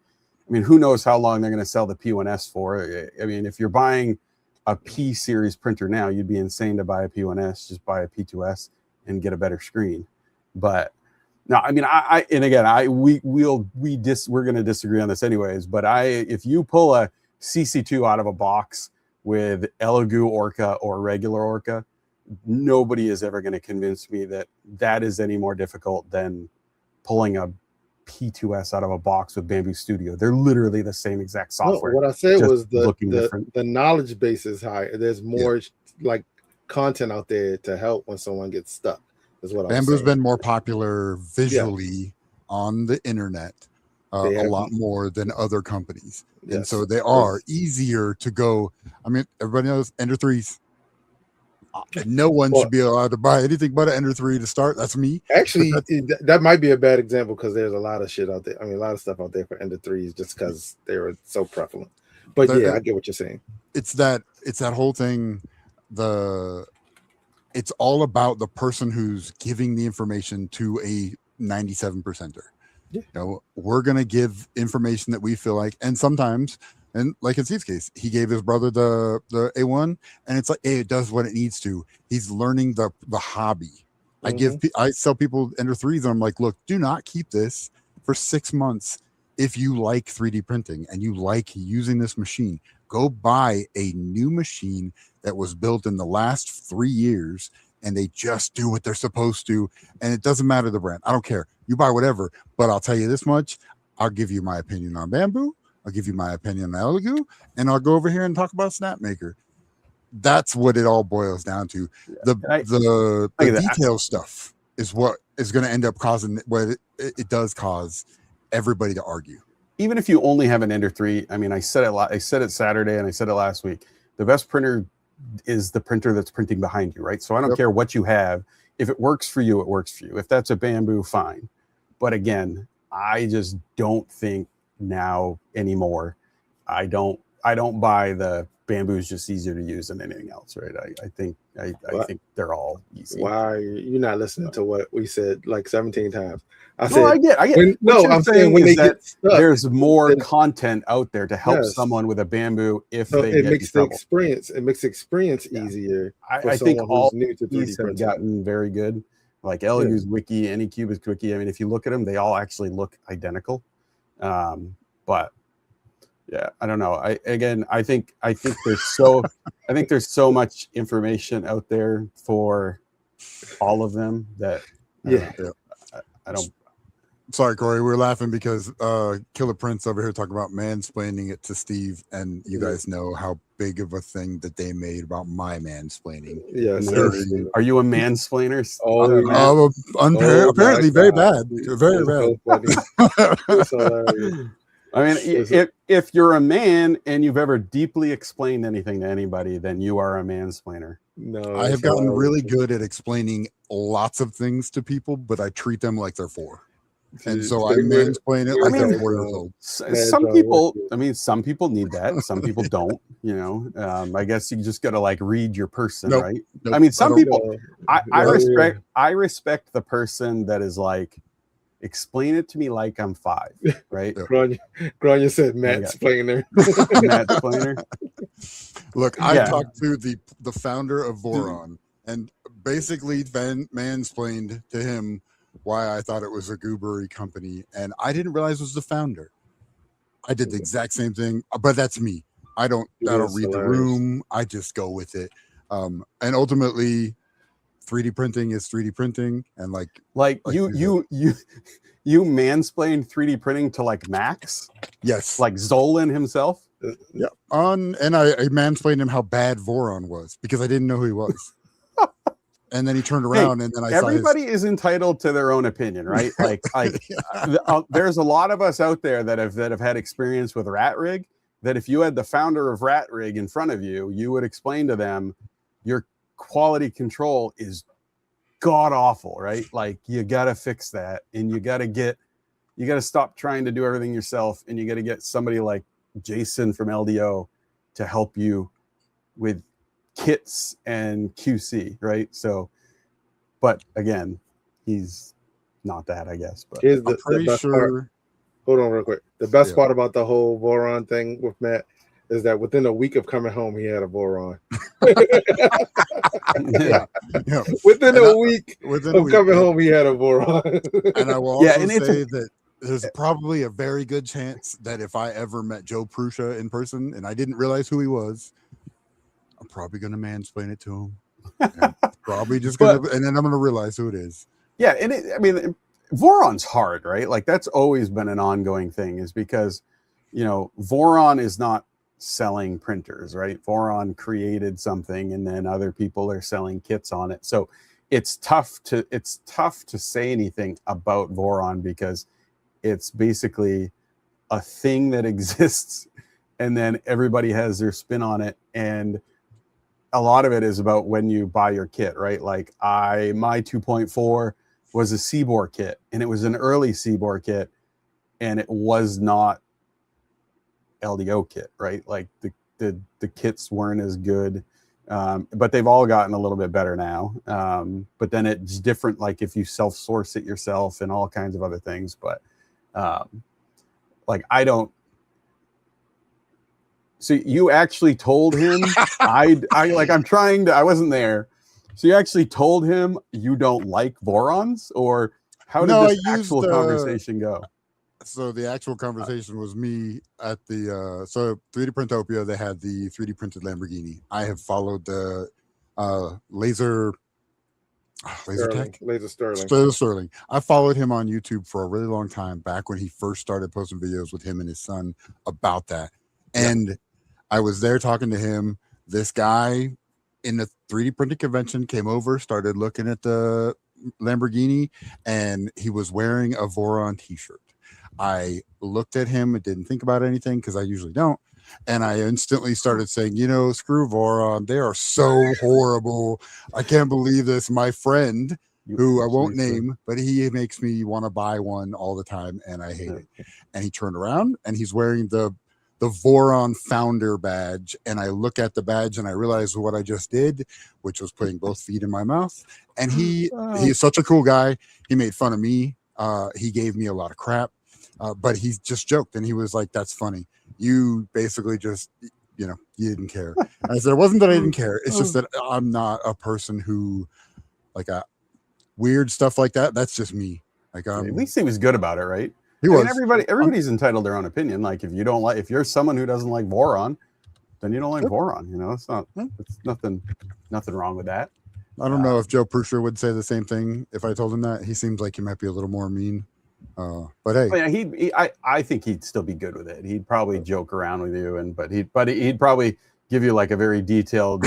I mean, who knows how long they're going to sell the P1S for? I mean, if you're buying a P series printer now, you'd be insane to buy a P1S. Just buy a P2S and get a better screen. But no, I mean, we're going to disagree on this anyways. But if you pull a CC2 out of a box with Elegoo Orca or regular Orca, nobody is ever going to convince me that is any more difficult than pulling a P2S out of a box with Bambu Studio. They're literally the same exact software. No, what I said was the knowledge base is higher. There's more like content out there to help when someone gets stuck. Is what Bambu's been more popular visually on the internet a lot more than other companies. Yes. And so they are easier to go. I mean, everybody knows Ender 3s. No one should be allowed to buy anything but an Ender 3 to start. That's me. Actually, that might be a bad example because there's a lot of shit out there. I mean, a lot of stuff out there for Ender 3s just because they were so prevalent. But yeah, I get what you're saying. It's that whole thing. It's all about the person who's giving the information to a 97%er. Yeah. You know, we're gonna give information that we feel like, and sometimes, and like in Steve's case, he gave his brother the A1, and it's like, hey, it does what it needs to. He's learning the hobby. I sell people Ender 3s, and I'm like, look, do not keep this for 6 months. If you like 3D printing and you like using this machine, go buy a new machine that was built in the last 3 years, and they just do what they're supposed to. And it doesn't matter the brand. I don't care. You buy whatever, but I'll tell you this much. I'll give you my opinion on Bambu. I'll give you my opinion on Elegoo, and I'll go over here and talk about Snapmaker. That's what it all boils down to. The detail stuff is what is going to end up causing what it does cause everybody to argue. Even if you only have an Ender 3, I mean, I said it Saturday and I said it last week. The best printer is the printer that's printing behind you, right? So I don't care what you have. If it works for you, it works for you. If that's a Bambu, fine. But again, I just don't think now anymore. I don't buy the Bambu is just easier to use than anything else, right? I think they're all easy. Why you're not listening to what we said like 17 times? I get. I'm saying when there's more content out there to help someone with a Bambu if they get in trouble. It makes the experience easier. I think all new to 3D have gotten very good. Like Elegoo's Wiki, Anycube's Wiki. I mean, if you look at them, they all actually look identical. But yeah, I don't know. I think there's so much information out there for all of them that I don't. Sorry, Corey. We're laughing because Killer Prince over here talking about mansplaining it to Steve, and you guys know how big of a thing that they made about my mansplaining. Yes. Are you a mansplainer? Apparently, very bad. Very bad. I mean, if you're a man and you've ever deeply explained anything to anybody, then you are a mansplainer. No, I have gotten really good at explaining lots of things to people, but I treat them like they're 4. And so I mansplain it like they're 4 years old. Some people need that. Some people don't, you know. I guess you just got to like read your person, right? Nope, I mean, some people, I respect the person that is like, explain it to me like I'm 5, right? Grania said mansplainer. Mansplainer. Look, I talked to the founder of Voron and basically mansplained to him why I thought it was a goobery company, and I didn't realize it was the founder. I did the exact same thing, but that's me. I don't read the room. I just go with it. And ultimately 3D printing is 3D printing, and like you mansplained 3D printing to like Max? Yes. Like Zolan himself? Yeah. And I mansplained him how bad Voron was because I didn't know who he was. And then he turned around, and then everybody is entitled to their own opinion, right? Like there's a lot of us out there that have had experience with RatRig. That if you had the founder of RatRig in front of you, you would explain to them your quality control is god awful, right? Like you got to fix that, and you got to stop trying to do everything yourself, and you got to get somebody like Jason from LDO to help you with kits and QC, right? So, but again, he's not that, I guess. But here's the best part. Hold on real quick. The best part about the whole Voron thing with Matt is that within a week of coming home, he had a Voron. Within a week of coming home, he had a Voron. And I will also say that there's probably a very good chance that if I ever met Joe Prusha in person and I didn't realize who he was, I'm probably going to mansplain it to him. Probably just going to, and then I'm going to realize who it is. Yeah. And Voron's hard, right? Like that's always been an ongoing thing, is because, you know, Voron is not selling printers, right? Voron created something, and then other people are selling kits on it. So it's tough to say anything about Voron because it's basically a thing that exists, and then everybody has their spin on it. And a lot of it is about when you buy your kit, right? Like my 2.4 was a Seabor kit, and it was an early Seabor kit, and it was not LDO kit, right? Like the kits weren't as good, but they've all gotten a little bit better now. But then it's different, like if you self-source it yourself and all kinds of other things. But like I don't. So you actually told him I wasn't there. So you actually told him you don't like Vorons, or how did this actual conversation go? So the actual conversation was me at the 3D Printopia. They had the 3D printed Lamborghini. I have followed the Laser Sterling. I followed him on YouTube for a really long time, back when he first started posting videos with him and his son about that. And I was there talking to him. This guy in the 3D printing convention came over, started looking at the Lamborghini, and he was wearing a Voron t-shirt. I looked at him and didn't think about anything, because I usually don't. And I instantly started saying, you know, screw Voron. They are so horrible. I can't believe this. My friend, who I won't name, but he makes me want to buy one all the time, and I hate it. And he turned around, and he's wearing the Voron founder badge. And I look at the badge and I realize what I just did, which was putting both feet in my mouth. And he's such a cool guy. He made fun of me. He gave me a lot of crap, but he just joked, and he was like, that's funny. You basically just, you didn't care. And I said, it wasn't that I didn't care. It's just that I'm not a person who like weird stuff like that. That's just me. Like, at least he was good about it, right? He was. Everybody's entitled to their own opinion. Like if you're someone who doesn't like Voron, then you don't like Voron. It's nothing wrong with that. I don't know if Joe Prusher would say the same thing if I told him that. He seems like he might be a little more mean. But hey, I think he'd still be good with it. He'd probably joke around with you, but he'd probably give you like a very detailed.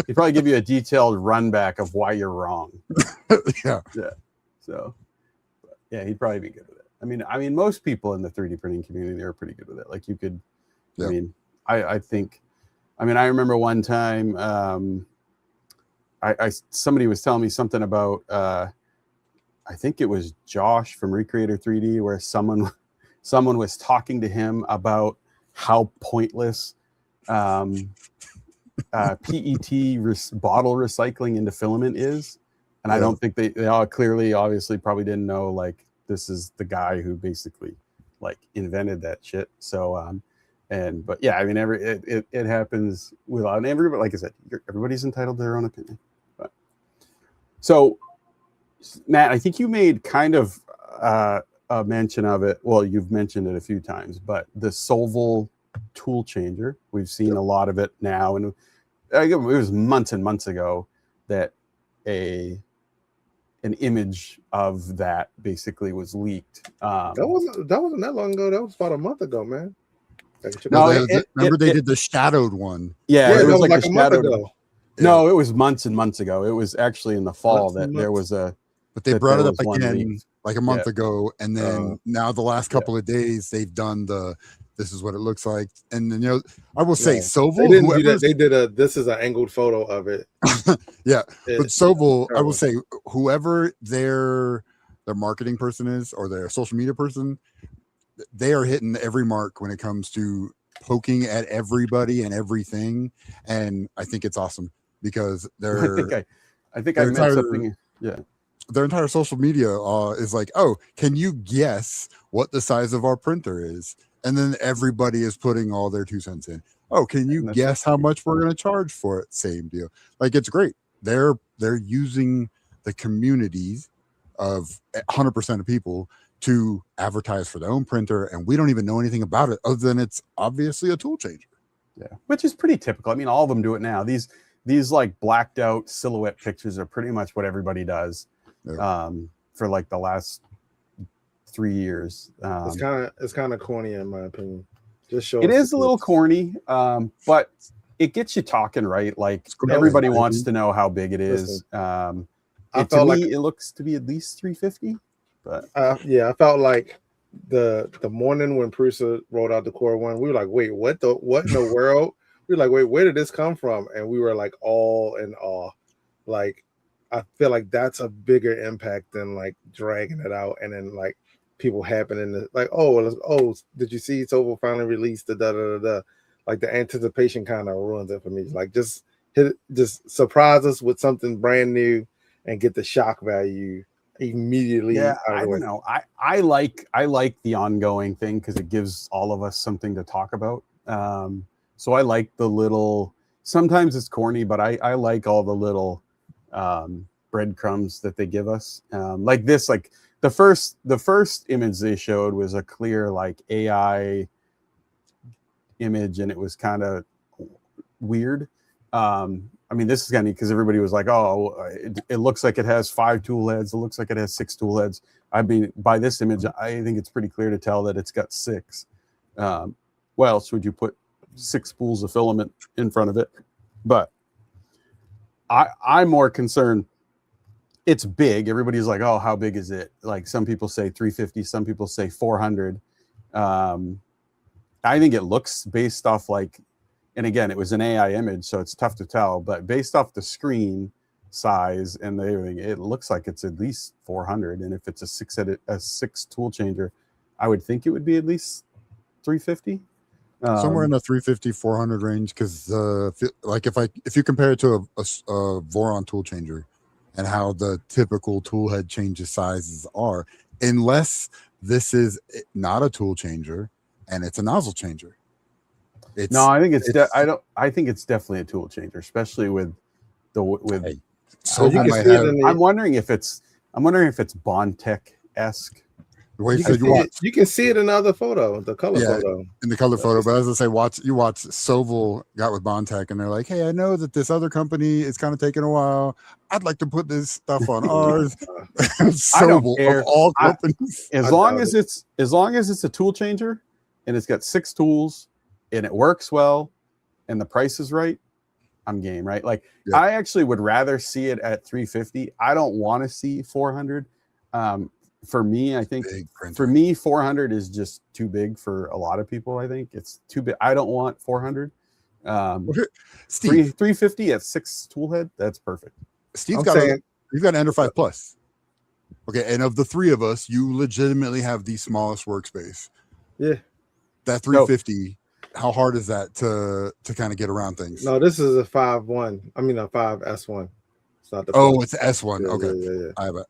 He'd probably give you a detailed run back of why you're wrong. Yeah. So, yeah, he'd probably be good with it. I mean, most people in the 3D printing community are pretty good with it. Like you could, Yeah. I mean, I think, I remember one time, somebody was telling me something about, I think it was Josh from Recreator 3D, where someone was talking to him about how pointless PET bottle recycling into filament is. And I don't think they all clearly, obviously, probably didn't know, like, this is the guy who basically, like, invented that shit. So, but yeah, I mean, it happens without everybody. Like I said, everybody's entitled to their own opinion. But so, Matt, I think you made kind of a mention of it. Well, you've mentioned it a few times, but the Solval tool changer, we've seen a lot of it now, and it was months and months ago that an image of that basically was leaked. That wasn't that long ago. That was about a month ago, man. No, remember they did the shadowed one. Yeah, it was like a month ago. No, it was months and months ago. It was actually in the fall there was a. But they brought it up again like a month ago, and then now the last couple of days they've done this is what it looks like, and then I will say Solval. They didn't do that. They did this is an angled photo of it. Yeah, but Solval, I will say whoever their marketing person is or their social media person, they are hitting every mark when it comes to poking at everybody and everything, and I think it's awesome because they're. I think I meant something. Yeah. Their entire social media is like, oh, can you guess what the size of our printer is? And then everybody is putting all their 2 cents in. Oh, can you guess how much we're going to charge for it? Same deal. Like, it's great. They're using the communities of 100% of people to advertise for their own printer, and we don't even know anything about it other than it's obviously a tool changer. Yeah, which is pretty typical. I mean, all of them do it now. These like blacked out silhouette pictures are pretty much what everybody does. For like the last 3 years. It's kind of corny in my opinion. It is a little corny, but it gets you talking, right? Like everybody wants to know how big it is. To me, it looks to be at least 350. But I felt like the morning when Prusa rolled out the Core One, we were like, wait, what in the world? We were like, wait, where did this come from? And we were like all in awe. Like, I feel like that's a bigger impact than like dragging it out and then like people happening to like, did you see Solval finally released the da. Like the anticipation kind of ruins it for me. Like just surprise us with something brand new and get the shock value immediately. Yeah, I don't know. I like the ongoing thing because it gives all of us something to talk about. So I like the little. Sometimes it's corny, but I like all the little. Breadcrumbs that they give us, like this, like the first image they showed was a clear like AI image, and it was kind of weird. I mean, this is kind of because everybody was like, oh, it looks like it has 5 tool heads. It looks like it has 6 tool heads. I mean, by this image, I think it's pretty clear to tell that it's got 6. Why else would you put 6 spools of filament in front of it? But I'm more concerned. It's big. Everybody's like, oh, how big is it? Like some people say 350, some people say 400. I think it looks based off like, and again, it was an AI image, so it's tough to tell, but based off the screen size and everything, it looks like it's at least 400. And if it's a 6 tool changer, I would think it would be at least 350. Somewhere in the 350, 400 range, because like if you compare it to a Voron tool changer and how the typical tool head changes sizes are, unless this is not a tool changer and it's a nozzle changer. I think it's definitely a tool changer, especially with So I'm wondering if it's Bondtech-esque. Wait, you can see it in the other photo, the color photo. In the color photo. But as I say, watch Sovel got with Bondtech, and they're like, hey, I know that this other company is kind of taking a while. I'd like to put this stuff on ours. I don't care. Of all companies. As long as it's a tool changer and it's got 6 tools and it works well and the price is right, I'm game, right? Like I actually would rather see it at 350. I don't want to see 400. For me, I think 400 is just too big for a lot of people. I think it's too big. I don't want 400. Steve, 350 at 6 tool head. That's perfect. You've got an Ender 5 Plus. Okay, and of the 3 of us, you legitimately have the smallest workspace. Yeah. That 350, how hard is that to kind of get around things? No, this is a 5.1. I mean a 5S1. It's not the it's S1. Okay. Yeah. I have it.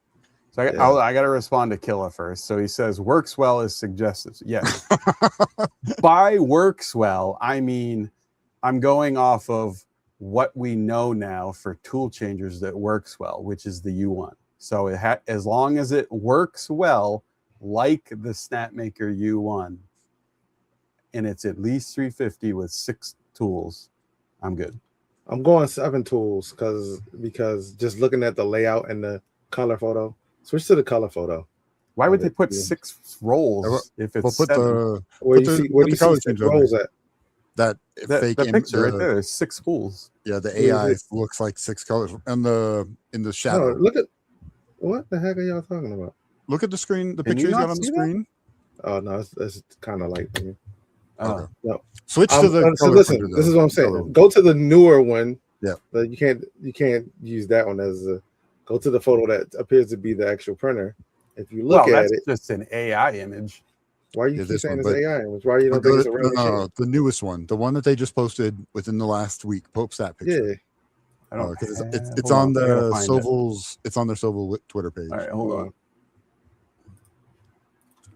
So I got to respond to Killa first. So he says works well is suggested. Yes. By works well, I mean I'm going off of what we know now for tool changers that works well, which is the U1. So as long as it works well, like the Snapmaker U1, and it's at least 350 with 6 tools, I'm good. I'm going 7 tools because just looking at the layout and the color photo. Switch to the color photo. Why would they put 6 rolls if it's 7? Where do you see 6 rolls at? That fake picture right there is 6 spools. Yeah, the AI looks like 6 colors in the shadow. No, look at what the heck are y'all talking about? Look at the screen. The picture you got on the screen. Oh no, it's kind of light for me. Okay. No. Switch to the. So listen, this is what I'm saying. Go to the newer one. Yeah. But you can't use that one as a. Go to the photo that appears to be the actual printer. If you look at it, just an AI image. Why are you keep saying it's AI image? Why you don't think it's a real the newest one, the one that they just posted within the last week. Post that picture. Yeah. I don't. It's on the Sovel's. It's on their Sovel Twitter page. All right, hold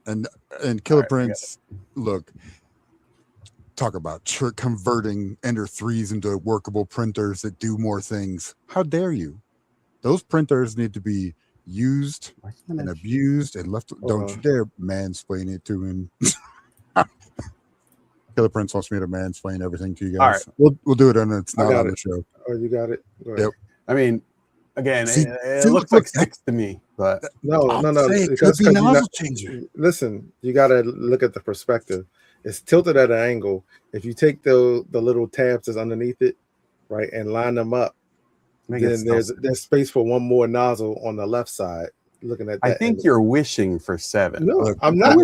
on. And Killer Prince, look. Talk about converting Ender 3s into workable printers that do more things. How dare you? Those printers need to be used and abused and left. Don't you dare mansplain it to him. Killer Prince wants me to mansplain everything to you guys. All right. We'll do it, and it's not on the show. Oh, you got it. Yep. I mean, again, it looks like 6 to me, but no. It could be nozzle changer. Listen, you got to look at the perspective. It's tilted at an angle. If you take the little tabs that's underneath it, right, and line them up, then there's space for one more nozzle on the left side. Looking at that, I think you're wishing for 7. No, I'm not.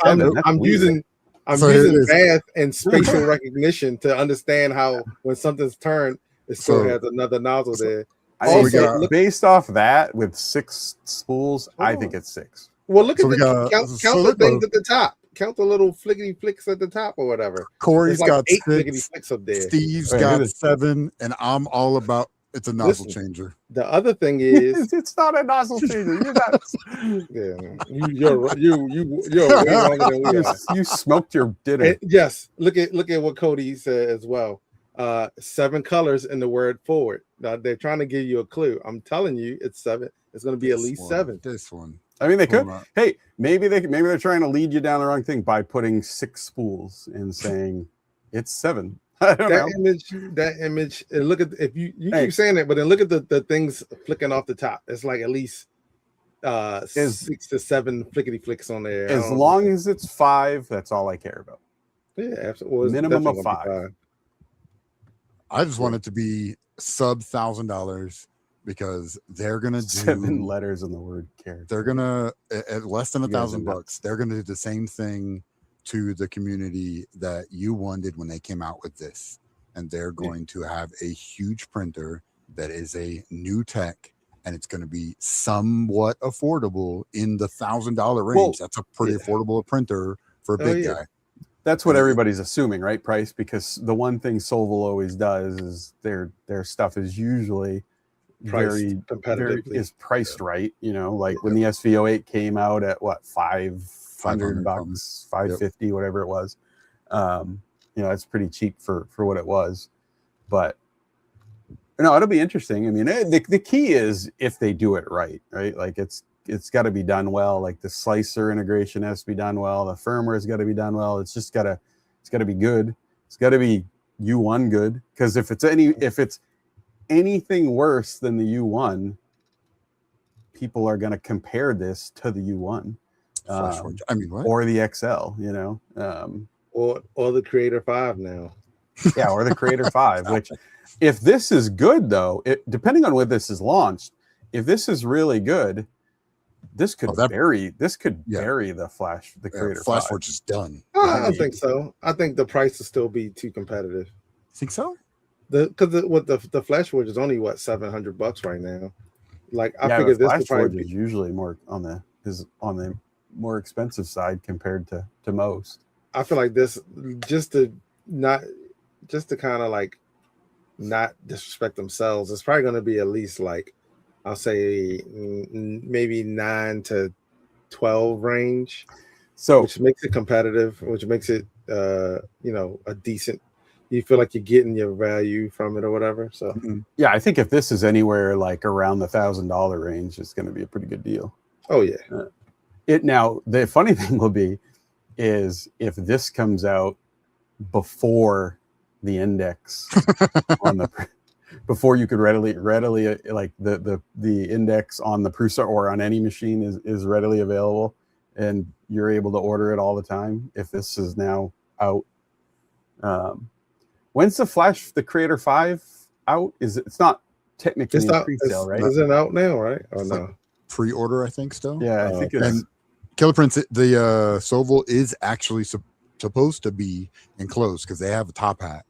I'm using math and spatial recognition to understand how when something's turned, it still has another nozzle there. Based off that with 6 spools, I think it's 6. Well, look at count the things at the top. Count the little flickety flicks at the top or whatever. Corey's got 8 flickety flicks up there. Steve's got 7, and I'm all about it's a nozzle changer. The other thing is it's not a nozzle changer. You're not. You're way wrong than we are. You smoked your dinner. And yes, look at what Cody said as well. 7 colors in the word forward. Now they're trying to give you a clue. I'm telling you, it's 7. It's going to be at least 7. This one. I mean, they could. Hey, maybe they're trying to lead you down the wrong thing by putting 6 spools and saying it's 7. I don't know. That image. And look at if you keep saying it, but then look at the things flicking off the top. It's like at least 6 to 7 flickety flicks on there. As long as it's 5, that's all I care about. Yeah, absolutely. Minimum of 5. I just want it to be sub $1,000 because they're gonna do 7 letters in the word character. They're gonna at less than $1,000. They're gonna do the same thing to the community that U1 did when they came out with this, and they're going to have a huge printer that is a new tech, and it's going to be somewhat affordable in the $1,000 range. Well, that's a pretty affordable printer for a big guy. That's what everybody's assuming, right? Price, because the one thing Sovel always does is their stuff is usually very competitively is priced right. You know, like when the SV08 came out at what $500, $550, whatever it was. You know, it's pretty cheap for what it was, but you know, it'll be interesting. I mean, the key is if they do it right? Like it's it's got to be done well. Like the slicer integration has to be done well. The firmware's got to be done well. It's got to be good. It's got to be U1 good, because if it's anything worse than the U1, people are going to compare this to the U1. I mean, what? Or the XL, or the Creator 5 now. Yeah, or the Creator 5, which, if this is good though, depending on when this is launched, if this is really good, this could bury the Creator 5. Flashforge is done. I don't think so. I think the price will still be too competitive. Think so? Because the Flashforge is only $700 right now. Like I figured this would probably is usually more on the more expensive side compared to most. I feel like this just to kind of like not disrespect themselves. It's probably going to be at least like, I'll say maybe 9 to 12 range. So which makes it competitive, which makes it a decent. You feel like you're getting your value from it or whatever. So yeah, I think if this is anywhere like around the $1,000 range, it's going to be a pretty good deal. Oh yeah. Now the funny thing will be is if this comes out before the index before you could readily like the index on the Prusa or on any machine is readily available, and you're able to order it all the time. If this is now out, when's the Creator 5 out? It's not technically in pre-sale, right? Is it out now, right? Or it's no? like pre-order, I think still. Yeah, I think it's. And Killer Prince, the Soval is actually supposed to be enclosed because they have a top hat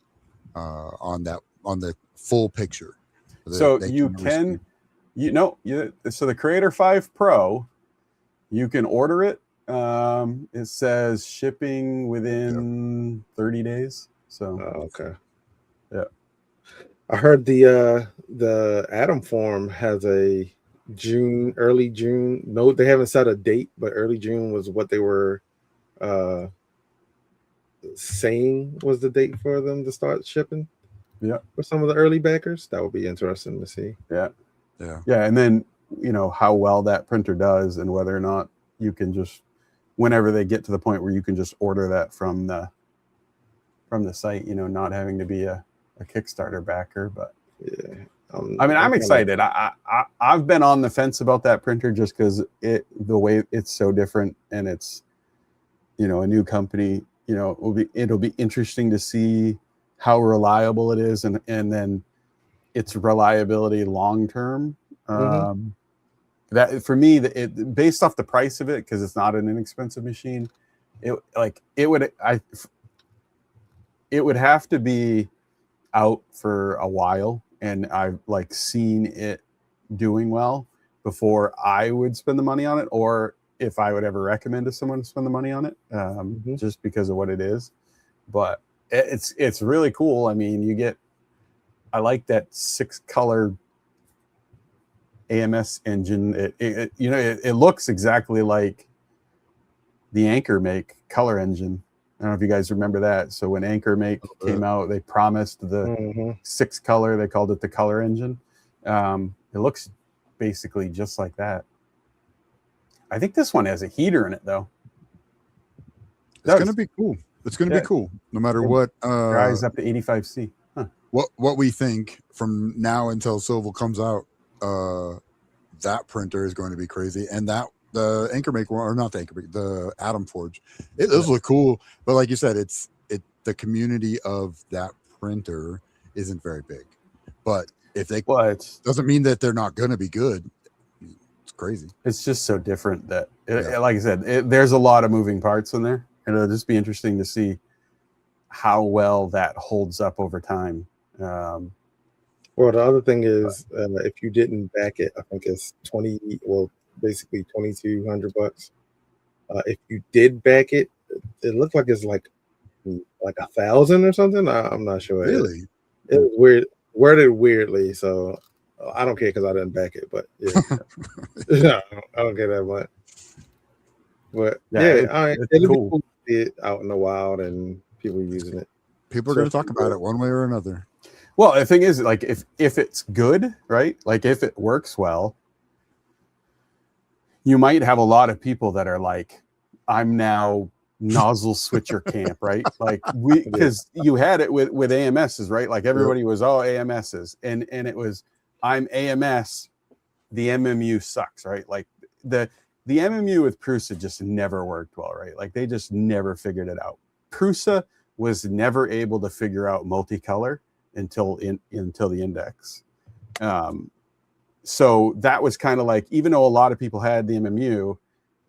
on the full picture. So you can, so the Creator 5 Pro, you can order it. It says shipping within 30 days. So okay. Yeah. I heard the Atom Form has a early June. No, they haven't set a date, but early June was what they were saying was the date for them to start shipping. Yeah. For some of the early backers. That would be interesting to see. Yeah. And then how well that printer does, and whether or not you can just, whenever they get to the point where you can just order that from the site, not having to be a Kickstarter backer. But yeah, I'm excited. I've been on the fence about that printer just because the way it's so different, and it's a new company. It'll be interesting to see how reliable it is, and then its reliability long term. That for me, based off the price of it, because it's not an inexpensive machine, it would have to be out for a while, and I've seen it doing well before I would spend the money on it, or if I would ever recommend to someone to spend the money on it, just because of what it is. But it's really cool. I mean, I like that 6-color AMS engine. It looks exactly like the Anchor Make color engine. I don't know if you guys remember that. So when Anchor Make came out, they promised the 6-color. They called it the color engine. It looks basically just like that. I think this one has a heater in it, though. It's going to be cool. It's going to be cool, no matter what. Rise up to 85C. Huh. What we think from now until Soval comes out, that printer is going to be crazy, and that the Anchor Make one, or not the Anchor Make, the Atom Forge, those look cool. But like you said, the community of that printer isn't very big. But if they, doesn't mean that they're not going to be good. It's crazy. It's just so different that, like I said, there's a lot of moving parts in there, and it'll just be interesting to see how well that holds up over time. Well, the other thing is, if you didn't back it, I think it's basically $2,200. If you did back it, it looked like it's like 1,000 or something. I'm not sure. Really, it was weird, worded weirdly. So I don't care because I didn't back it. But yeah, I don't care that much. But it's cool to see it out in the wild and people using it. People are going to talk about it one way or another. Well, the thing is, if it's good, right? Like if it works well, you might have a lot of people that are like, I'm now nozzle switcher camp, right? Like because you had it with AMSs, right? Like everybody was AMSs, and it was I'm AMS, the MMU sucks, right? Like the MMU with Prusa just never worked well, right? Like they just never figured it out. Prusa was never able to figure out multicolor until the index. So that was kind of like, even though a lot of people had the MMU,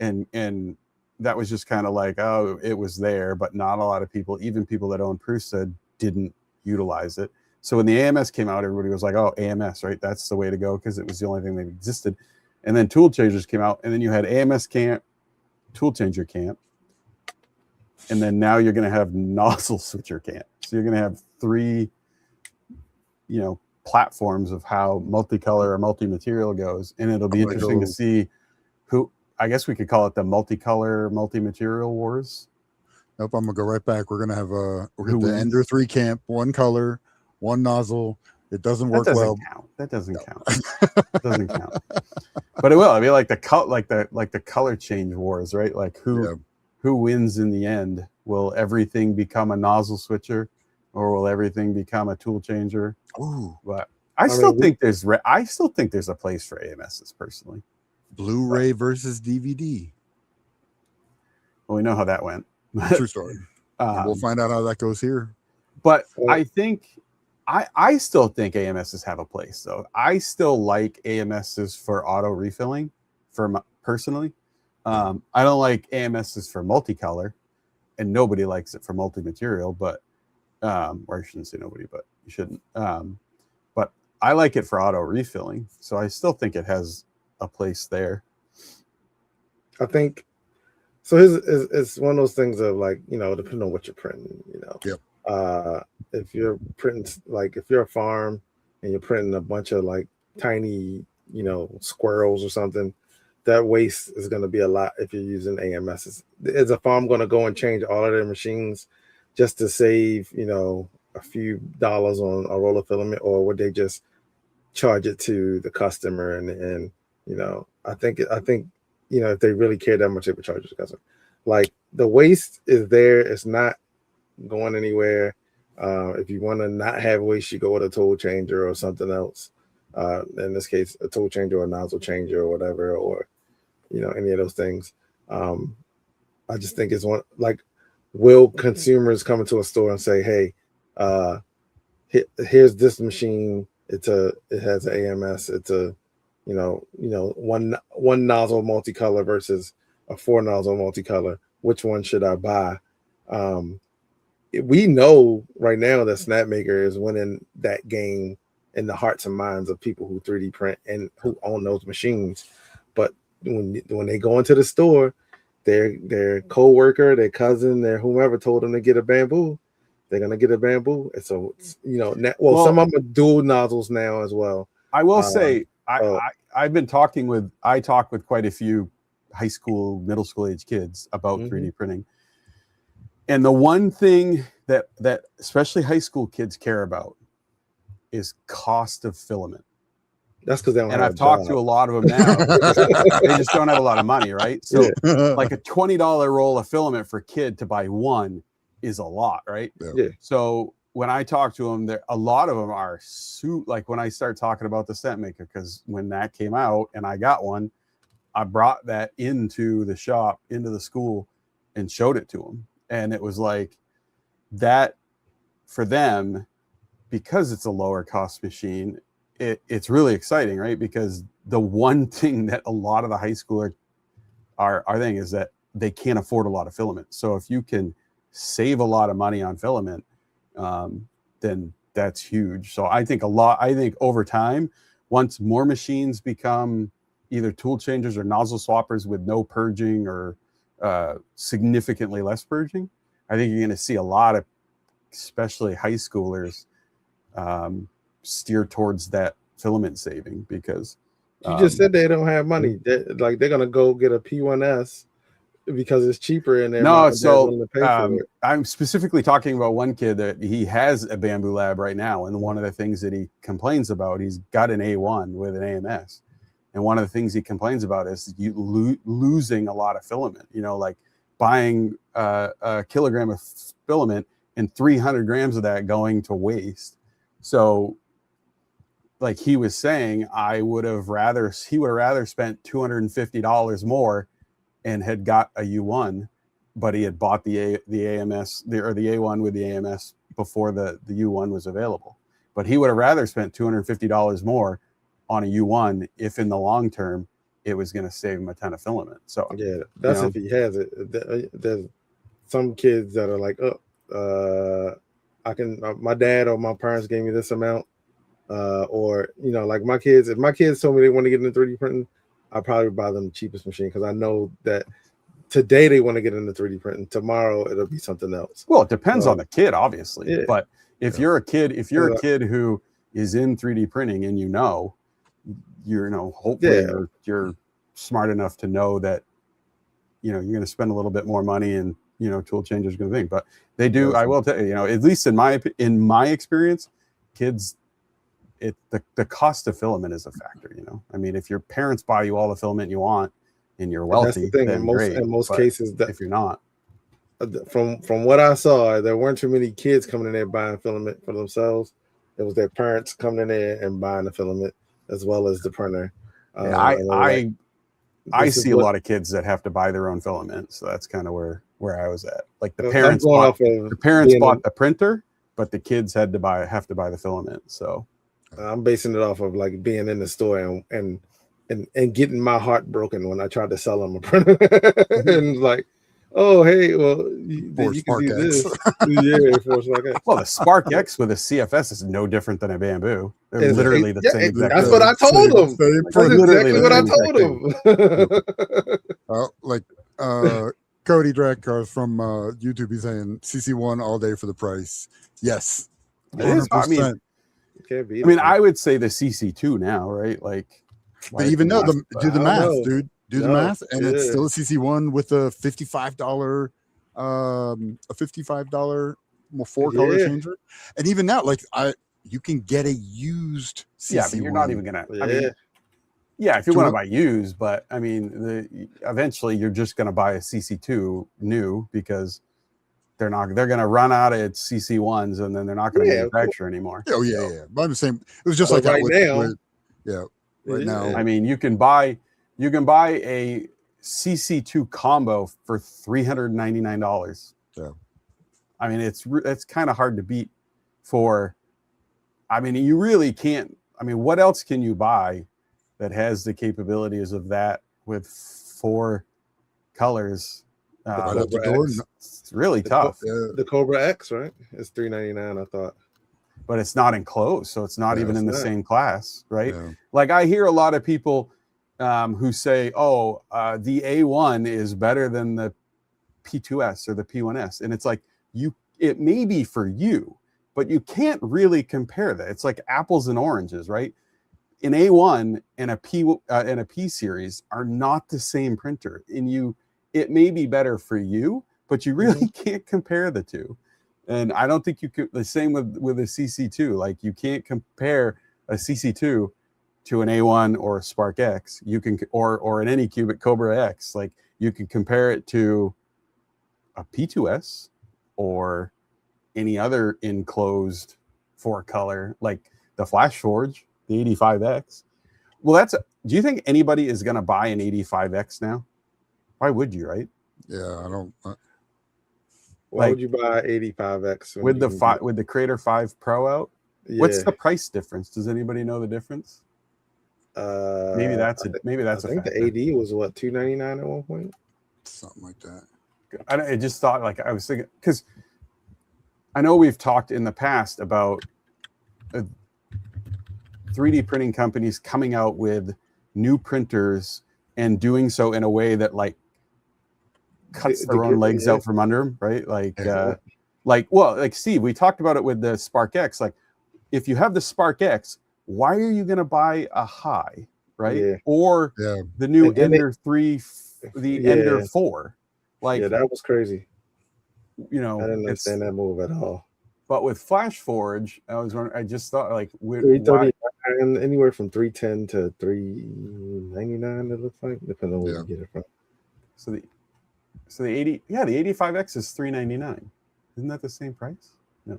and that was just kind of like, oh, it was there, but not a lot of people, even people that own Prusa, didn't utilize it. So when the AMS came out, everybody was like, oh, AMS, right? That's the way to go, because it was the only thing that existed. And then tool changers came out, and then you had AMS camp, tool changer camp, and then now you're going to have nozzle switcher camp. So you're going to have three, platforms of how multicolor or multi-material goes, and it'll be interesting to see who. I guess we could call it the multicolor, multi-material wars. Nope, I'm gonna go right back. We're gonna have the Ender 3 camp, one color, one nozzle. It doesn't work well. That doesn't count. It doesn't count. But it will. I mean, like the color change wars, right? Like who wins in the end? Will everything become a nozzle switcher, or will everything become a tool changer? Ooh. But I still think there's a place for AMSs personally. Blu-ray versus DVD. Well, we know how that went. True story. We'll find out how that goes here. But I think I still think AMSs have a place, though. I still like AMSs for auto refilling, personally. I don't like AMSs for multicolor, and nobody likes it for multi-material. But or I shouldn't say nobody, but you shouldn't. But I like it for auto refilling, so I still think it has a place there. I think so. It's one of those things of like, depending on what you're printing, Yep. If you're printing, like if you're a farm and you're printing a bunch of like tiny, squirrels or something, that waste is going to be a lot if you're using AMSs. Is a farm going to go and change all of their machines just to save, a few dollars on a roll of filament, or would they just charge it to the customer and I think if they really care that much, they would charge the customer. Like the waste is there; it's not going anywhere. If you want to not have waste, you go with a tool changer or something else. In this case, a tool changer or a nozzle changer or whatever, or any of those things. I just think it's one like, will consumers come into a store and say, "Hey, here's this machine. It has an AMS. It's a one nozzle multicolor versus a 4 nozzle multicolor. Which one should I buy?" We know right now that Snapmaker is winning that game in the hearts and minds of people who 3D print and who own those machines. But when they go into the store, their co-worker, their cousin, their whomever told them to get a Bambu, they're gonna get a Bambu. And so some of them are dual nozzles now as well. I will say I talk with quite a few high school, middle school age kids about 3D printing. And the one thing that especially high school kids care about is cost of filament. That's because they don't. And I've talked to a lot of them now. They just don't have a lot of money, right? So like a $20 roll of filament for a kid to buy one is a lot, right? Yeah. So when I talk to them, a lot of them are like when I start talking about the Snapmaker, because when that came out and I got one, I brought that into the shop, into the school, and showed it to them. And it was like that for them, because it's a lower cost machine, it's really exciting, right? Because the one thing that a lot of the high schooler are thing is that they can't afford a lot of filament. So if you can save a lot of money on filament, then that's huge. So I think over time, once more machines become either tool changers or nozzle swappers with no purging or significantly less purging, I think you're going to see a lot of, especially high schoolers, steer towards that filament saving, because you just said they don't have money. They're going to go get a P1S because it's cheaper and I'm specifically talking about one kid that he has a Bambu lab right now, and one of the things that he complains about, he's got an A1 with an AMS, And one of the things he complains about is losing a lot of filament, like buying a kilogram of filament and 300 grams of that going to waste. So like he was saying, he would have rather spent $250 more and had got a U1, but he had bought the AMS or the A1 with the AMS before the U1 was available. But he would have rather spent $250 more on a U1 if in the long term it was going to save him a ton of filament. So yeah, that's if he has it. There's some kids that are like, I can. My dad or my parents gave me this amount, or like my kids. If my kids told me they want to get into 3D printing, I'd probably buy them the cheapest machine because I know that today they want to get into 3D printing. Tomorrow it'll be something else. Well, it depends on the kid, obviously. Yeah. But if you're a kid who is in 3D printing and hopefully you're smart enough to know that you're going to spend a little bit more money and tool changers going to think. But they do. I will tell you, at least in my experience, kids, the cost of filament is a factor. I mean, if your parents buy you all the filament you want and you're wealthy, that's the thing. Then in most cases, that if you're not, from what I saw, there weren't too many kids coming in there buying filament for themselves. It was their parents coming in there and buying the filament as well as the printer. I see a lot of kids that have to buy their own filament, so that's kind of where I was at. Like the parents bought the printer, but the kids have to buy the filament. So I'm basing it off of like being in the store and getting my heart broken when I tried to sell them a printer and like, oh hey, well you can do this. Yeah, for Spark X. Well, the Spark X with a CFS is no different than a Bamboo. They're literally the same exact. That's what I told them. That's exactly what I told them. Well, like Cody Dragcar from YouTube, he's saying CC1 all day for the price. Yes, 100%. I mean, I would say the CC2 now, right? Like, but even though do the math, dude. Do the math, and it's still a CC1 with a $55, four color changer. And even now, like you can get a used CC1. Yeah, but you're not even gonna. I mean, if you want to buy used, but I mean, eventually you're just gonna buy a CC2 new because they're gonna run out of its CC1s, and then they're not gonna manufacture anymore. Oh yeah. But I'm saying it was just like right that now. Right now. I mean, you can buy a CC2 combo for $399. Yeah. I mean, it's kind of hard to beat for. I mean, you really can't. I mean, what else can you buy that has the capabilities of that with 4 colors? It's really tough. The Cobra X, right? It's $399, I thought. But it's not enclosed, so it's not even in the same class, right? Yeah. Like I hear a lot of people who say, the A1 is better than the P2S or the P1S. And it's like, it may be for you, but you can't really compare that. It's like apples and oranges, right? An A1 and a P series are not the same printer. It may be better for you, but you really can't compare the two. And I don't think you could. The same with a CC2. Like you can't compare a CC2 to an A1 or a Spark X. You can or an Anycubic Cobra X. Like you can compare it to a P2S or any other enclosed 4-color, like the Flash Forge, the 85X. Well, do you think anybody is going to buy an 85X now? Why would you, right? Yeah, I don't. Why would you buy 85X with the Creator 5 Pro out? Yeah. What's the price difference? Does anybody know the difference? Maybe that's a think factor. the AD was what, $299 at one point, something like that. I just thought, like, I was thinking, because I know we've talked in the past about 3D printing companies coming out with new printers and doing so in a way that like cuts their own legs out from under them, right? Like Steve, we talked about it with the Spark X. Like, if you have the Spark X, why are you going to buy a high, right? Yeah. Or the new Ender 3, the Ender 4? Like, that was crazy. I didn't understand that move at all. But with Flash Forge, I just thought like anywhere from 310 to 3 $99. It looks like, depending on where you get it from. So the 85X is $399. Isn't that the same price? No.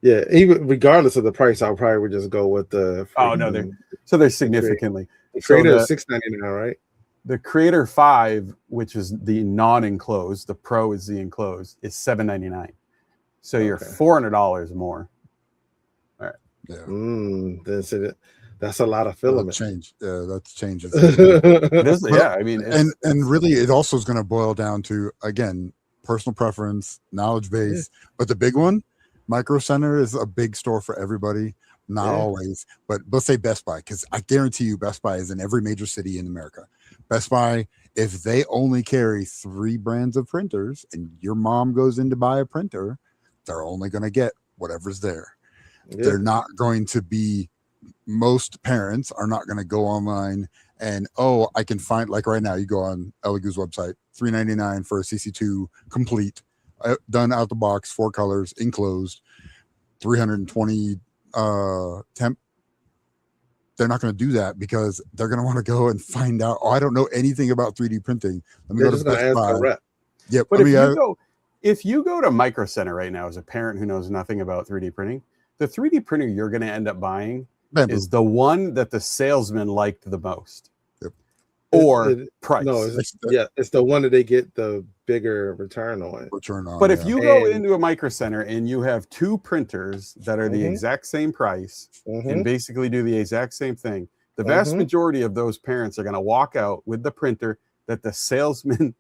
Yeah, even regardless of the price, I probably would just go with the. They're significantly. The Creator is $699, right? The Creator 5, which is the non-enclosed, the Pro is the enclosed, is $799. So you're $400 more. All right. Yeah. That's a lot of filament. That changes. I mean, and really, it also is going to boil down to, again, personal preference, knowledge base. Yeah. But the big one, Micro Center is a big store for everybody. Not always, but let's say Best Buy, because I guarantee you Best Buy is in every major city in America. Best Buy, if they only carry 3 brands of printers and your mom goes in to buy a printer, they're only going to get whatever's there. Yeah. They're not going to be, most parents are not going to go online and, I can find, like right now, you go on Elegoo's website, $399 for a CC2 complete, done out the box, 4 colors, enclosed, 320 temp. They're not going to do that because they're going to want to go and find out. I don't know anything about 3D printing. Let me go to Best Buy. Yeah, but if you go to Micro Center right now as a parent who knows nothing about 3D printing, the 3D printer you're going to end up buying is the one that the salesman liked the most. Yep. Or price. No, it's the one that they get the bigger return on. But if you go into a Micro Center and you have 2 printers that are the exact same price and basically do the exact same thing, the vast majority of those parents are going to walk out with the printer that the salesman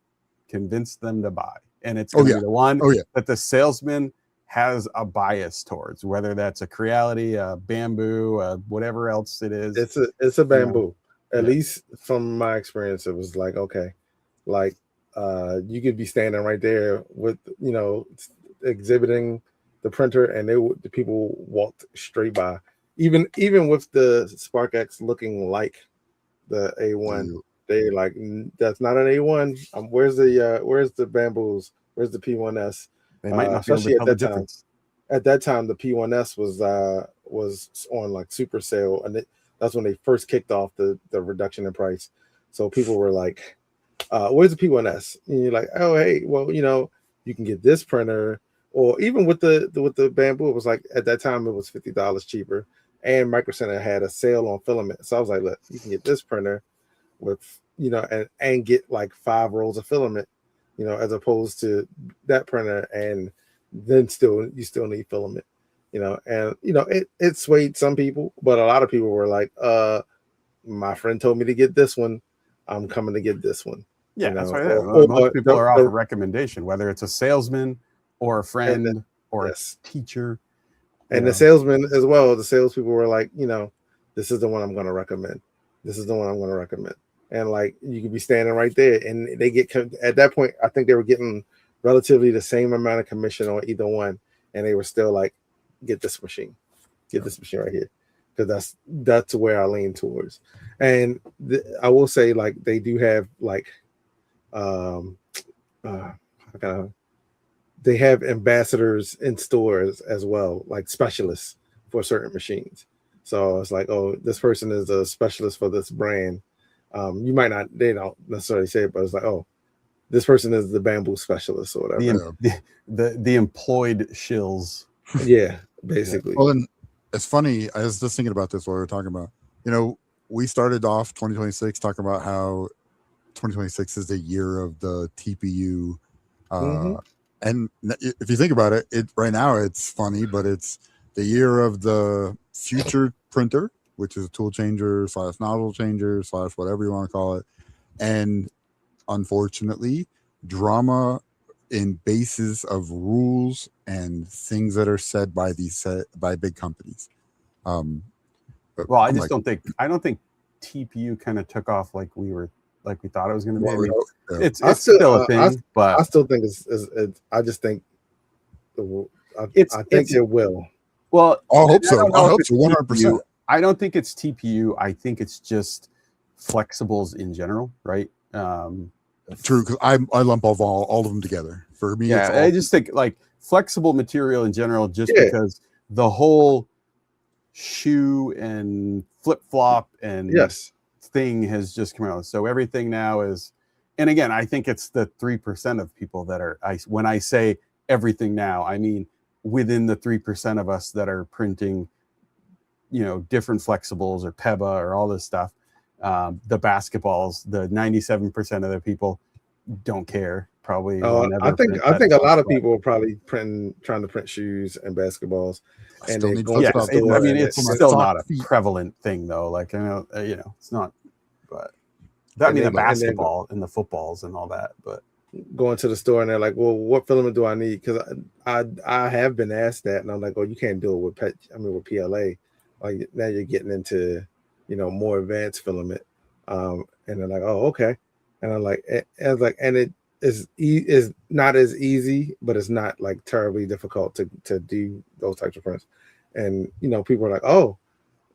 convinced them to buy. And it's going to be the one that the salesman has a bias towards, whether that's a Creality, a Bambu, whatever else it is. It's a Bambu. At least from my experience, it was like, okay, like you could be standing right there with, exhibiting the printer, and the people walked straight by. Even with the SparkX looking like the A1, they like, that's not an A1. Where's the Bambus? Where's the P1S? They might not be able to tell the difference. At that time, the P1S was on like super sale, and that's when they first kicked off the reduction in price. So people were like, where's the P1S? And you're like, oh, hey, well, you can get this printer, or even with the Bambu, it was like, at that time, it was $50 cheaper. And Micro Center had a sale on filament. So I was like, look, you can get this printer with, and get like 5 rolls of filament, as opposed to that printer. And then you still need filament. It swayed some people, but a lot of people were like, my friend told me to get this one. I'm coming to get this one. Yeah, that's right. Most people are off a recommendation, whether it's a salesman or a friend or a teacher. And the salesman as well, the salespeople were like, this is the one I'm going to recommend. This is the one I'm going to recommend. And like, you could be standing right there, and they get, at that point, I think they were getting relatively the same amount of commission on either one. And they were still like, get this machine right here, because that's where I lean towards. And I will say, like, they do have like they have ambassadors in stores as well, like specialists for certain machines. So it's like, oh, this person is a specialist for this brand. They don't necessarily say it, but it's like, oh, this person is the Bambu specialist or whatever. The employed shills. Yeah, basically. Well, and it's funny. I was just thinking about this while we were talking about, we started off 2026 talking about how 2026 is the year of the TPU. And if you think about it, right now it's funny, but it's the year of the future printer, which is a tool changer / nozzle changer / whatever you want to call it. And unfortunately, drama in basis of rules and things that are said by big companies. Well, I don't think TPU kind of took off like we thought it was going to be. I mean, it's still a thing, but I still think I just think it will. Well, I hope so. 100%. I don't think it's TPU. I think it's just flexibles in general, right? True, because I lump all of them together. For me, I just think like flexible material in general, just because the whole shoe and flip flop and Yes. thing has just come out. So everything now is, and again, I think it's the 3% of people that are, when I say everything now, I mean within the 3% of us that are printing, different flexibles or PEBA or all this stuff. The basketballs, the 97% of the people don't care. Probably. I think a lot of people are probably trying to print shoes and basketballs, and they're going to the store. I mean, it's still not a prevalent thing though. Like, I know, it's not, but I mean, the basketball and the footballs and all that, but going to the store and they're like, well, what filament do I need? Because I have been asked that, and I'm like, oh, you can't do it with PLA. Like, now you're getting into, more advanced filament. And they're like, oh, okay. And I'm like, and it is not as easy, but it's not like terribly difficult to do those types of prints. And, people are like, oh,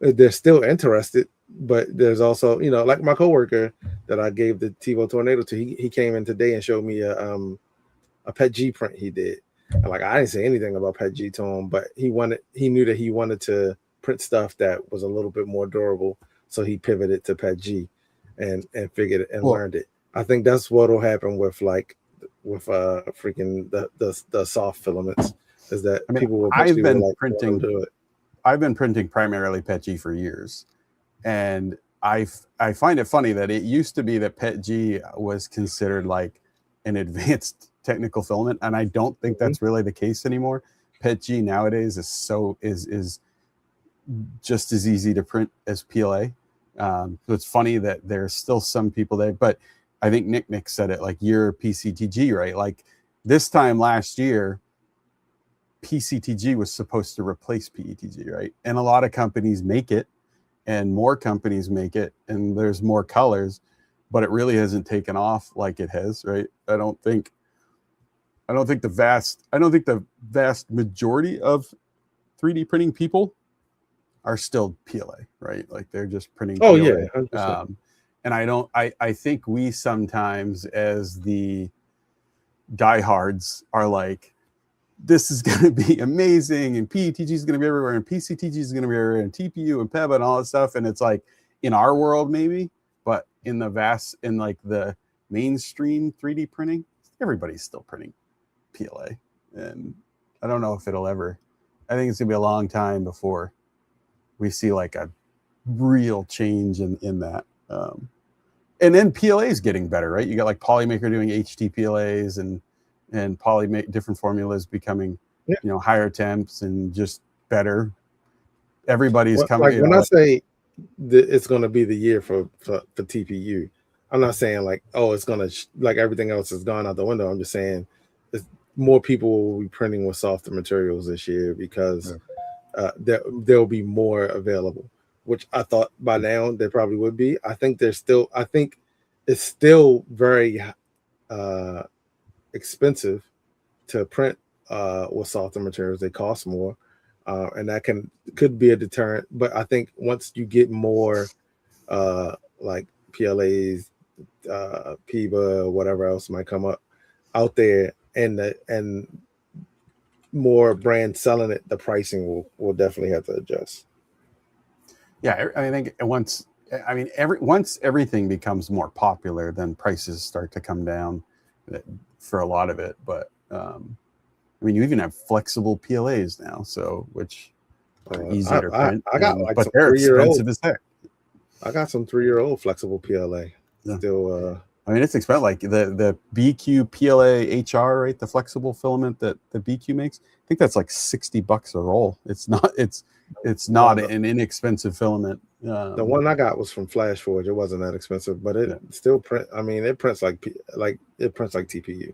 they're still interested, but there's also, like my coworker that I gave the TiVo Tornado to, he came in today and showed me a PET G print he did. And like, I didn't say anything about PET G to him, but he knew that he wanted to print stuff that was a little bit more durable. So he pivoted to PET G and figured it and learned it. I think that's what will happen with freaking the soft filaments, is that people will I've been printing primarily PET G for years, and I find it funny that it used to be that PET G was considered like an advanced technical filament, and I don't think that's really the case anymore. PET G nowadays is just as easy to print as PLA. So it's funny that there's still some people there, but I think Nick said it, like, you're PCTG, right? Like, this time last year, PCTG was supposed to replace PETG, right? And a lot of companies make it, and more companies make it, and there's more colors, but it really hasn't taken off like it has, right? I don't think the vast majority of 3D printing people are still PLA, right? Like, they're just printing PLA. Oh yeah, 100%. And I think we sometimes, as the diehards, are like, this is going to be amazing, and PETG is going to be everywhere, and PCTG is going to be everywhere, and TPU and PEBA and all that stuff. And it's like, in our world maybe, but in the mainstream 3D printing, everybody's still printing PLA. And I don't know if it'll ever, I think it's going to be a long time before we see like a real change in that. And then PLA is getting better, right? You got like Polymaker doing HT PLAs and different formulas becoming, higher temps and just better. Everybody's coming. Like, when I say it's going to be the year for TPU, I'm not saying like, oh, it's going to like everything else has gone out the window. I'm just saying more people will be printing with softer materials this year because there'll be more available, which I thought by now there probably would be. I think it's still very expensive to print with softer materials. They cost more, and that could be a deterrent. But I think once you get more like PLAs, PEBA, whatever else might come up out there, and more brands selling it, the pricing will definitely have to adjust. Yeah, I think once everything becomes more popular, then prices start to come down for a lot of it. But you even have flexible PLAs now, so which are easier to print. I got like but some they're 3-year-old. expensive as heck. I got some 3-year-old flexible PLA. Yeah. Still, it's expensive. Like the BQ PLA HR, right? The flexible filament that the BQ makes. I think that's like $60 a roll. It's not an inexpensive filament. The one I got was from Flash Forge. It wasn't that expensive, but it still print. I mean, it prints like TPU,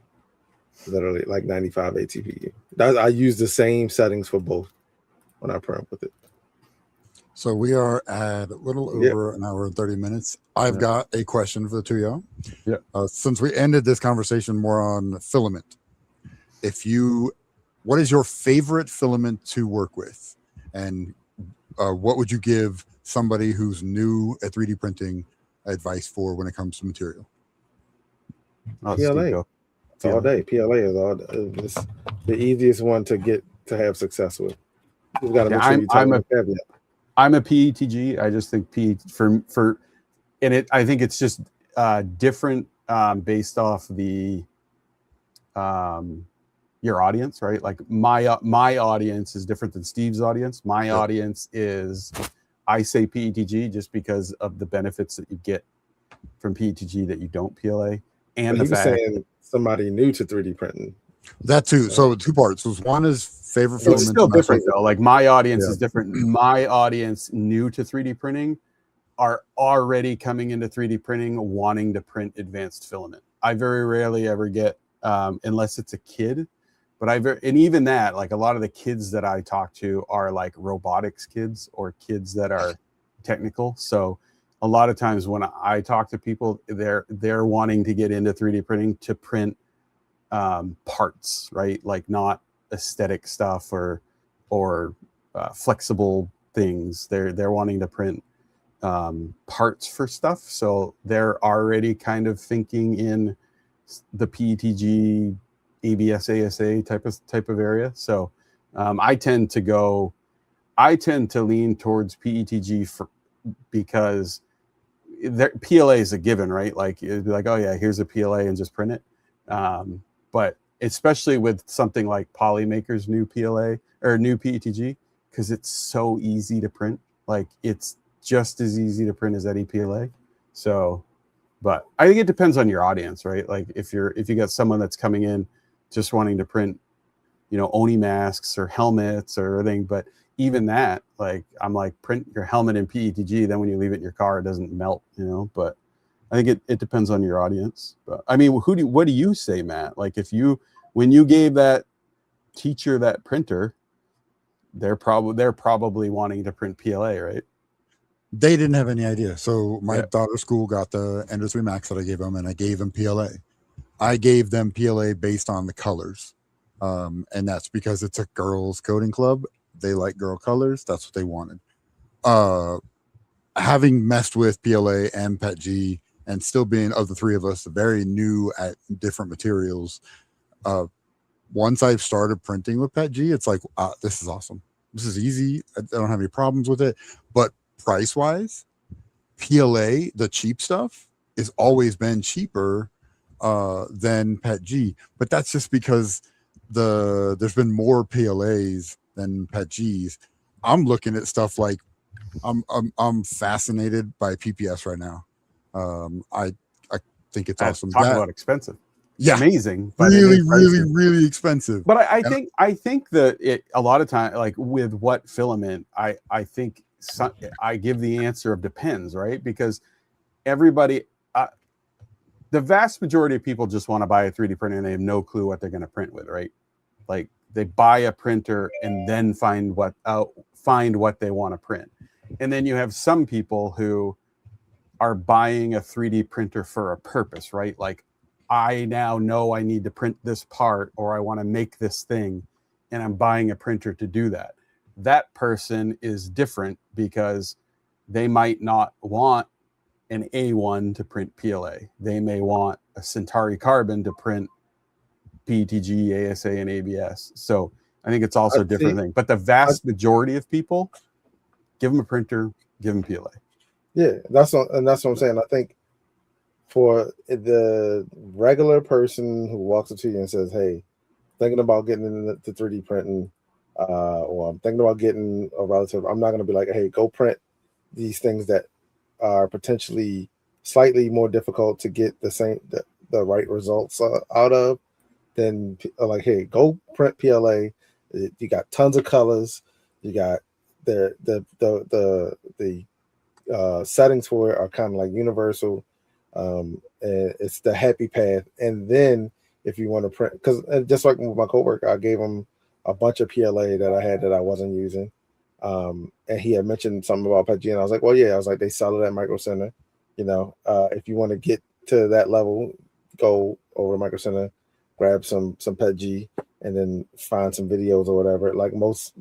literally like 95 ATPU. I use the same settings for both when I print with it. So we are at a little over an hour and 30 minutes. I've got a question for the two of y'all. Yeah. Since we ended this conversation more on filament, what is your favorite filament to work with? And what would you give somebody who's new at 3D printing advice for when it comes to material? PLA. It's all day. PLA is it's the easiest one to have success with. You've got to make sure you tell them the caveat. I'm a PETG. I just think I think it's just different based off the your audience, right? Like my audience is different than Steve's audience. My audience is, I say PETG just because of the benefits that you get from PETG that you don't PLA, and he was saying somebody new to 3D printing. That too. So 2 parts. So one is favorite filament. It's still different though. Like my audience is different. My audience new to 3D printing are already coming into 3D printing wanting to print advanced filament. I very rarely ever get, unless it's a kid, but and even that, like a lot of the kids that I talk to are like robotics kids or kids that are technical. So a lot of times when I talk to people, they're wanting to get into 3D printing to print parts, right? Like not aesthetic stuff or flexible things. They're wanting to print parts for stuff. So they're already kind of thinking in the PETG, ABS, ASA type of area. So I tend to lean towards PETG because PLA is a given, right? Like it'd be like, oh yeah, here's a PLA and just print it. But especially with something like Polymaker's new PLA or new PETG, because it's so easy to print. Like it's just as easy to print as any PLA. So, but I think it depends on your audience, right? Like if you got someone that's coming in just wanting to print, Oni masks or helmets or everything, but even that, like I'm like, print your helmet in PETG, then when you leave it in your car, it doesn't melt, but I think it depends on your audience. But I mean, what do you say, Matt? Like when you gave that teacher that printer, they're probably wanting to print PLA, right? They didn't have any idea. So my daughter's school got the Ender 3 Max that I gave them, and I gave them PLA. I gave them PLA based on the colors. And that's because it's a girls coding club. They like girl colors. That's what they wanted. Having messed with PLA and PETG and still being, of the three of us, very new at different materials, once I've started printing with PETG, it's like, this is awesome. This is easy. I don't have any problems with it. But price-wise, PLA, the cheap stuff, has always been cheaper than PETG. But that's just because there's been more PLAs than PETGs. I'm looking at stuff like I'm fascinated by PPS right now. I think it's awesome. Talk about expensive. Yeah, amazing, but really expensive. But I think that a lot of time, like with what filament, I think I give the answer of depends, right? Because everybody, the vast majority of people just want to buy a 3D printer and they have no clue what they're going to print with, right? Like they buy a printer and then find what they want to print. And then you have some people who are buying a 3D printer for a purpose, right? Like I now know I need to print this part or I want to make this thing and I'm buying a printer to do that. That person is different because they might not want an A1 to print PLA. They may want a Centauri Carbon to print PETG, ASA, and ABS. So I think it's also a different thing. But the vast majority of people, give them a printer, give them PLA. Yeah, that's what I'm saying. I think for the regular person who walks up to you and says, "Hey, thinking about getting into 3D printing, or I'm thinking about getting a relative," I'm not going to be like, "Hey, go print these things that are potentially slightly more difficult to get the right results out of." Then like, "Hey, go print PLA. You got tons of colors. You got the settings for it are kind of like universal. And it's the happy path." And then if you want to print, because just like with my coworker, I gave him a bunch of PLA that I had that I wasn't using. And he had mentioned something about PETG, and I was like, well, yeah, I was like, they sell it at Micro Center. If you want to get to that level, go over to Micro Center, grab some PETG, and then find some videos or whatever. Like most,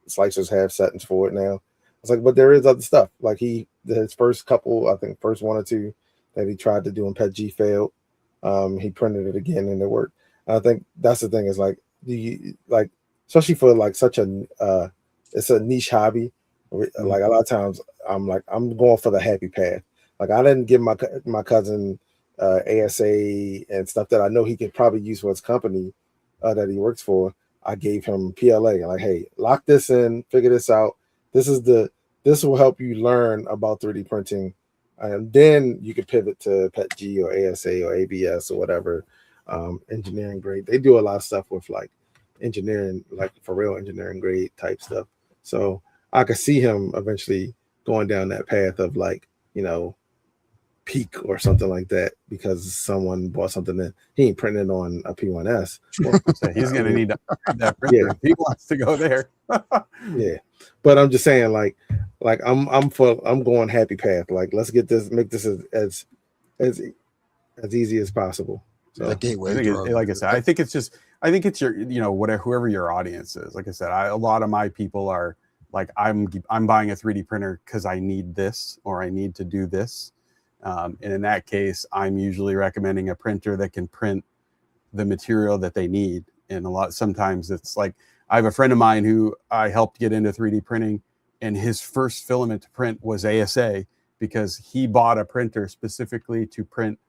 slicers have settings for it now. I was like, but there is other stuff. Like his first couple, I think first one or two that he tried to do in PETG failed. He printed it again and it worked. And I think that's the thing is like, especially for like such a, it's a niche hobby. Like a lot of times, I'm going for the happy path. Like I didn't give my cousin ASA and stuff that I know he could probably use for his company that he works for. I gave him PLA. Like, hey, lock this in, figure this out. This will help you learn about 3D printing, and then you can pivot to PETG or ASA or ABS or whatever engineering grade. They do a lot of stuff with like engineering, like for real engineering grade type stuff. So I could see him eventually going down that path of like, Peak or something like that because someone bought something that he ain't printing on a P1S. So he's going to need that printer if he wants to go there. Yeah, but I'm just saying, like I'm going happy path. Like let's make this as easy as possible. So The gateway like I said, I think it's your, whoever your audience is. Like I said, a lot of my people are like, I'm buying a 3D printer because I need this or I need to do this. And in that case, I'm usually recommending a printer that can print the material that they need. And sometimes it's like, I have a friend of mine who I helped get into 3D printing, and his first filament to print was ASA because he bought a printer specifically to print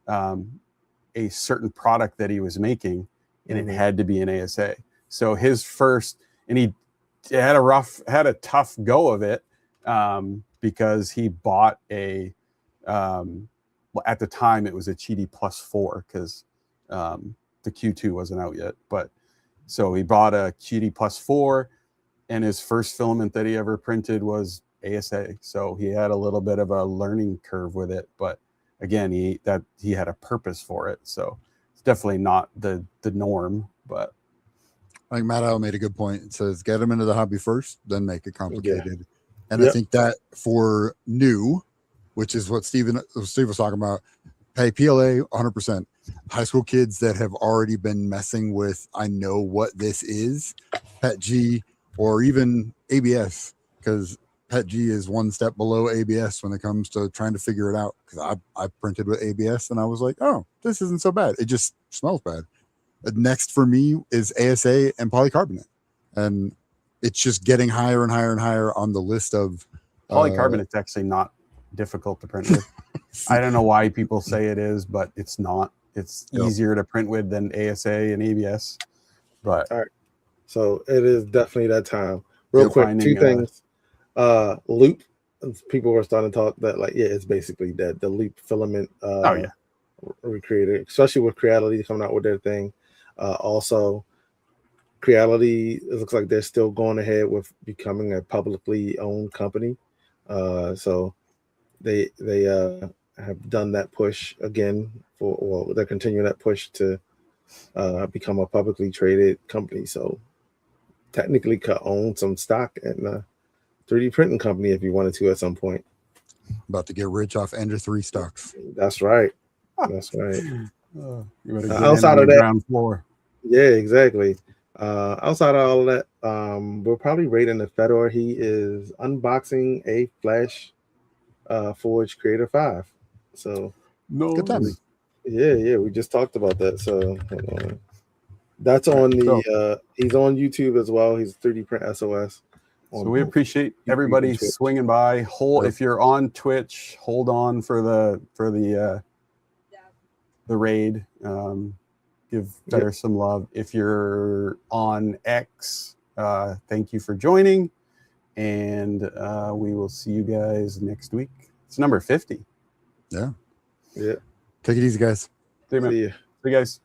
a certain product that he was making, and it had to be an ASA. So his first, and he had a tough go of it because he bought at the time it was a Qidi +4 because the Q2 wasn't out yet, but so he bought a Qidi +4, and his first filament that he ever printed was ASA. So he had a little bit of a learning curve with it, but again, he had a purpose for it. So it's definitely not the norm, but I think Matt Al made a good point. It says get them into the hobby first, then make it complicated. Yeah. And I think that for new, which is what Steve was talking about, pay PLA 100%. High school kids that have already been messing with, I know what this is, PETG or even ABS, because PETG is one step below ABS when it comes to trying to figure it out. Because I printed with ABS and I was like, oh, this isn't so bad. It just smells bad. Next for me is ASA and polycarbonate, and it's just getting higher and higher and higher on the list of polycarbonate's actually not difficult to print with. I don't know why people say it is, but it's not. It's easier to print with than ASA and ABS. But all right, so it is definitely that time. Real quick, two things. Loop. People were starting to talk that like, yeah, it's basically that the loop filament recreator, especially with Creality coming out with their thing. Also, Creality, it looks like they're still going ahead with becoming a publicly owned company. So they have done that push again they're continuing that push to become a publicly traded company. So technically could own some stock in a 3D printing company if you wanted to at some point. About to get rich off Ender 3 stocks. That's right. That's right. You better get outside in on of the that, ground floor. Yeah, exactly. Outside of all of that, we're probably rating the Fedor. He is unboxing a Flash Forge Creator 5. So good time. Yeah, we just talked about that. So that's on the he's on YouTube as well. He's 3D Print SOS. So we appreciate everybody swinging by. If you're on Twitch, hold on for the raid. Give Better some love. If you're on X, thank you for joining, and we will see you guys next week. It's number 50. Yeah. Yeah. Take it easy, guys. See you, guys.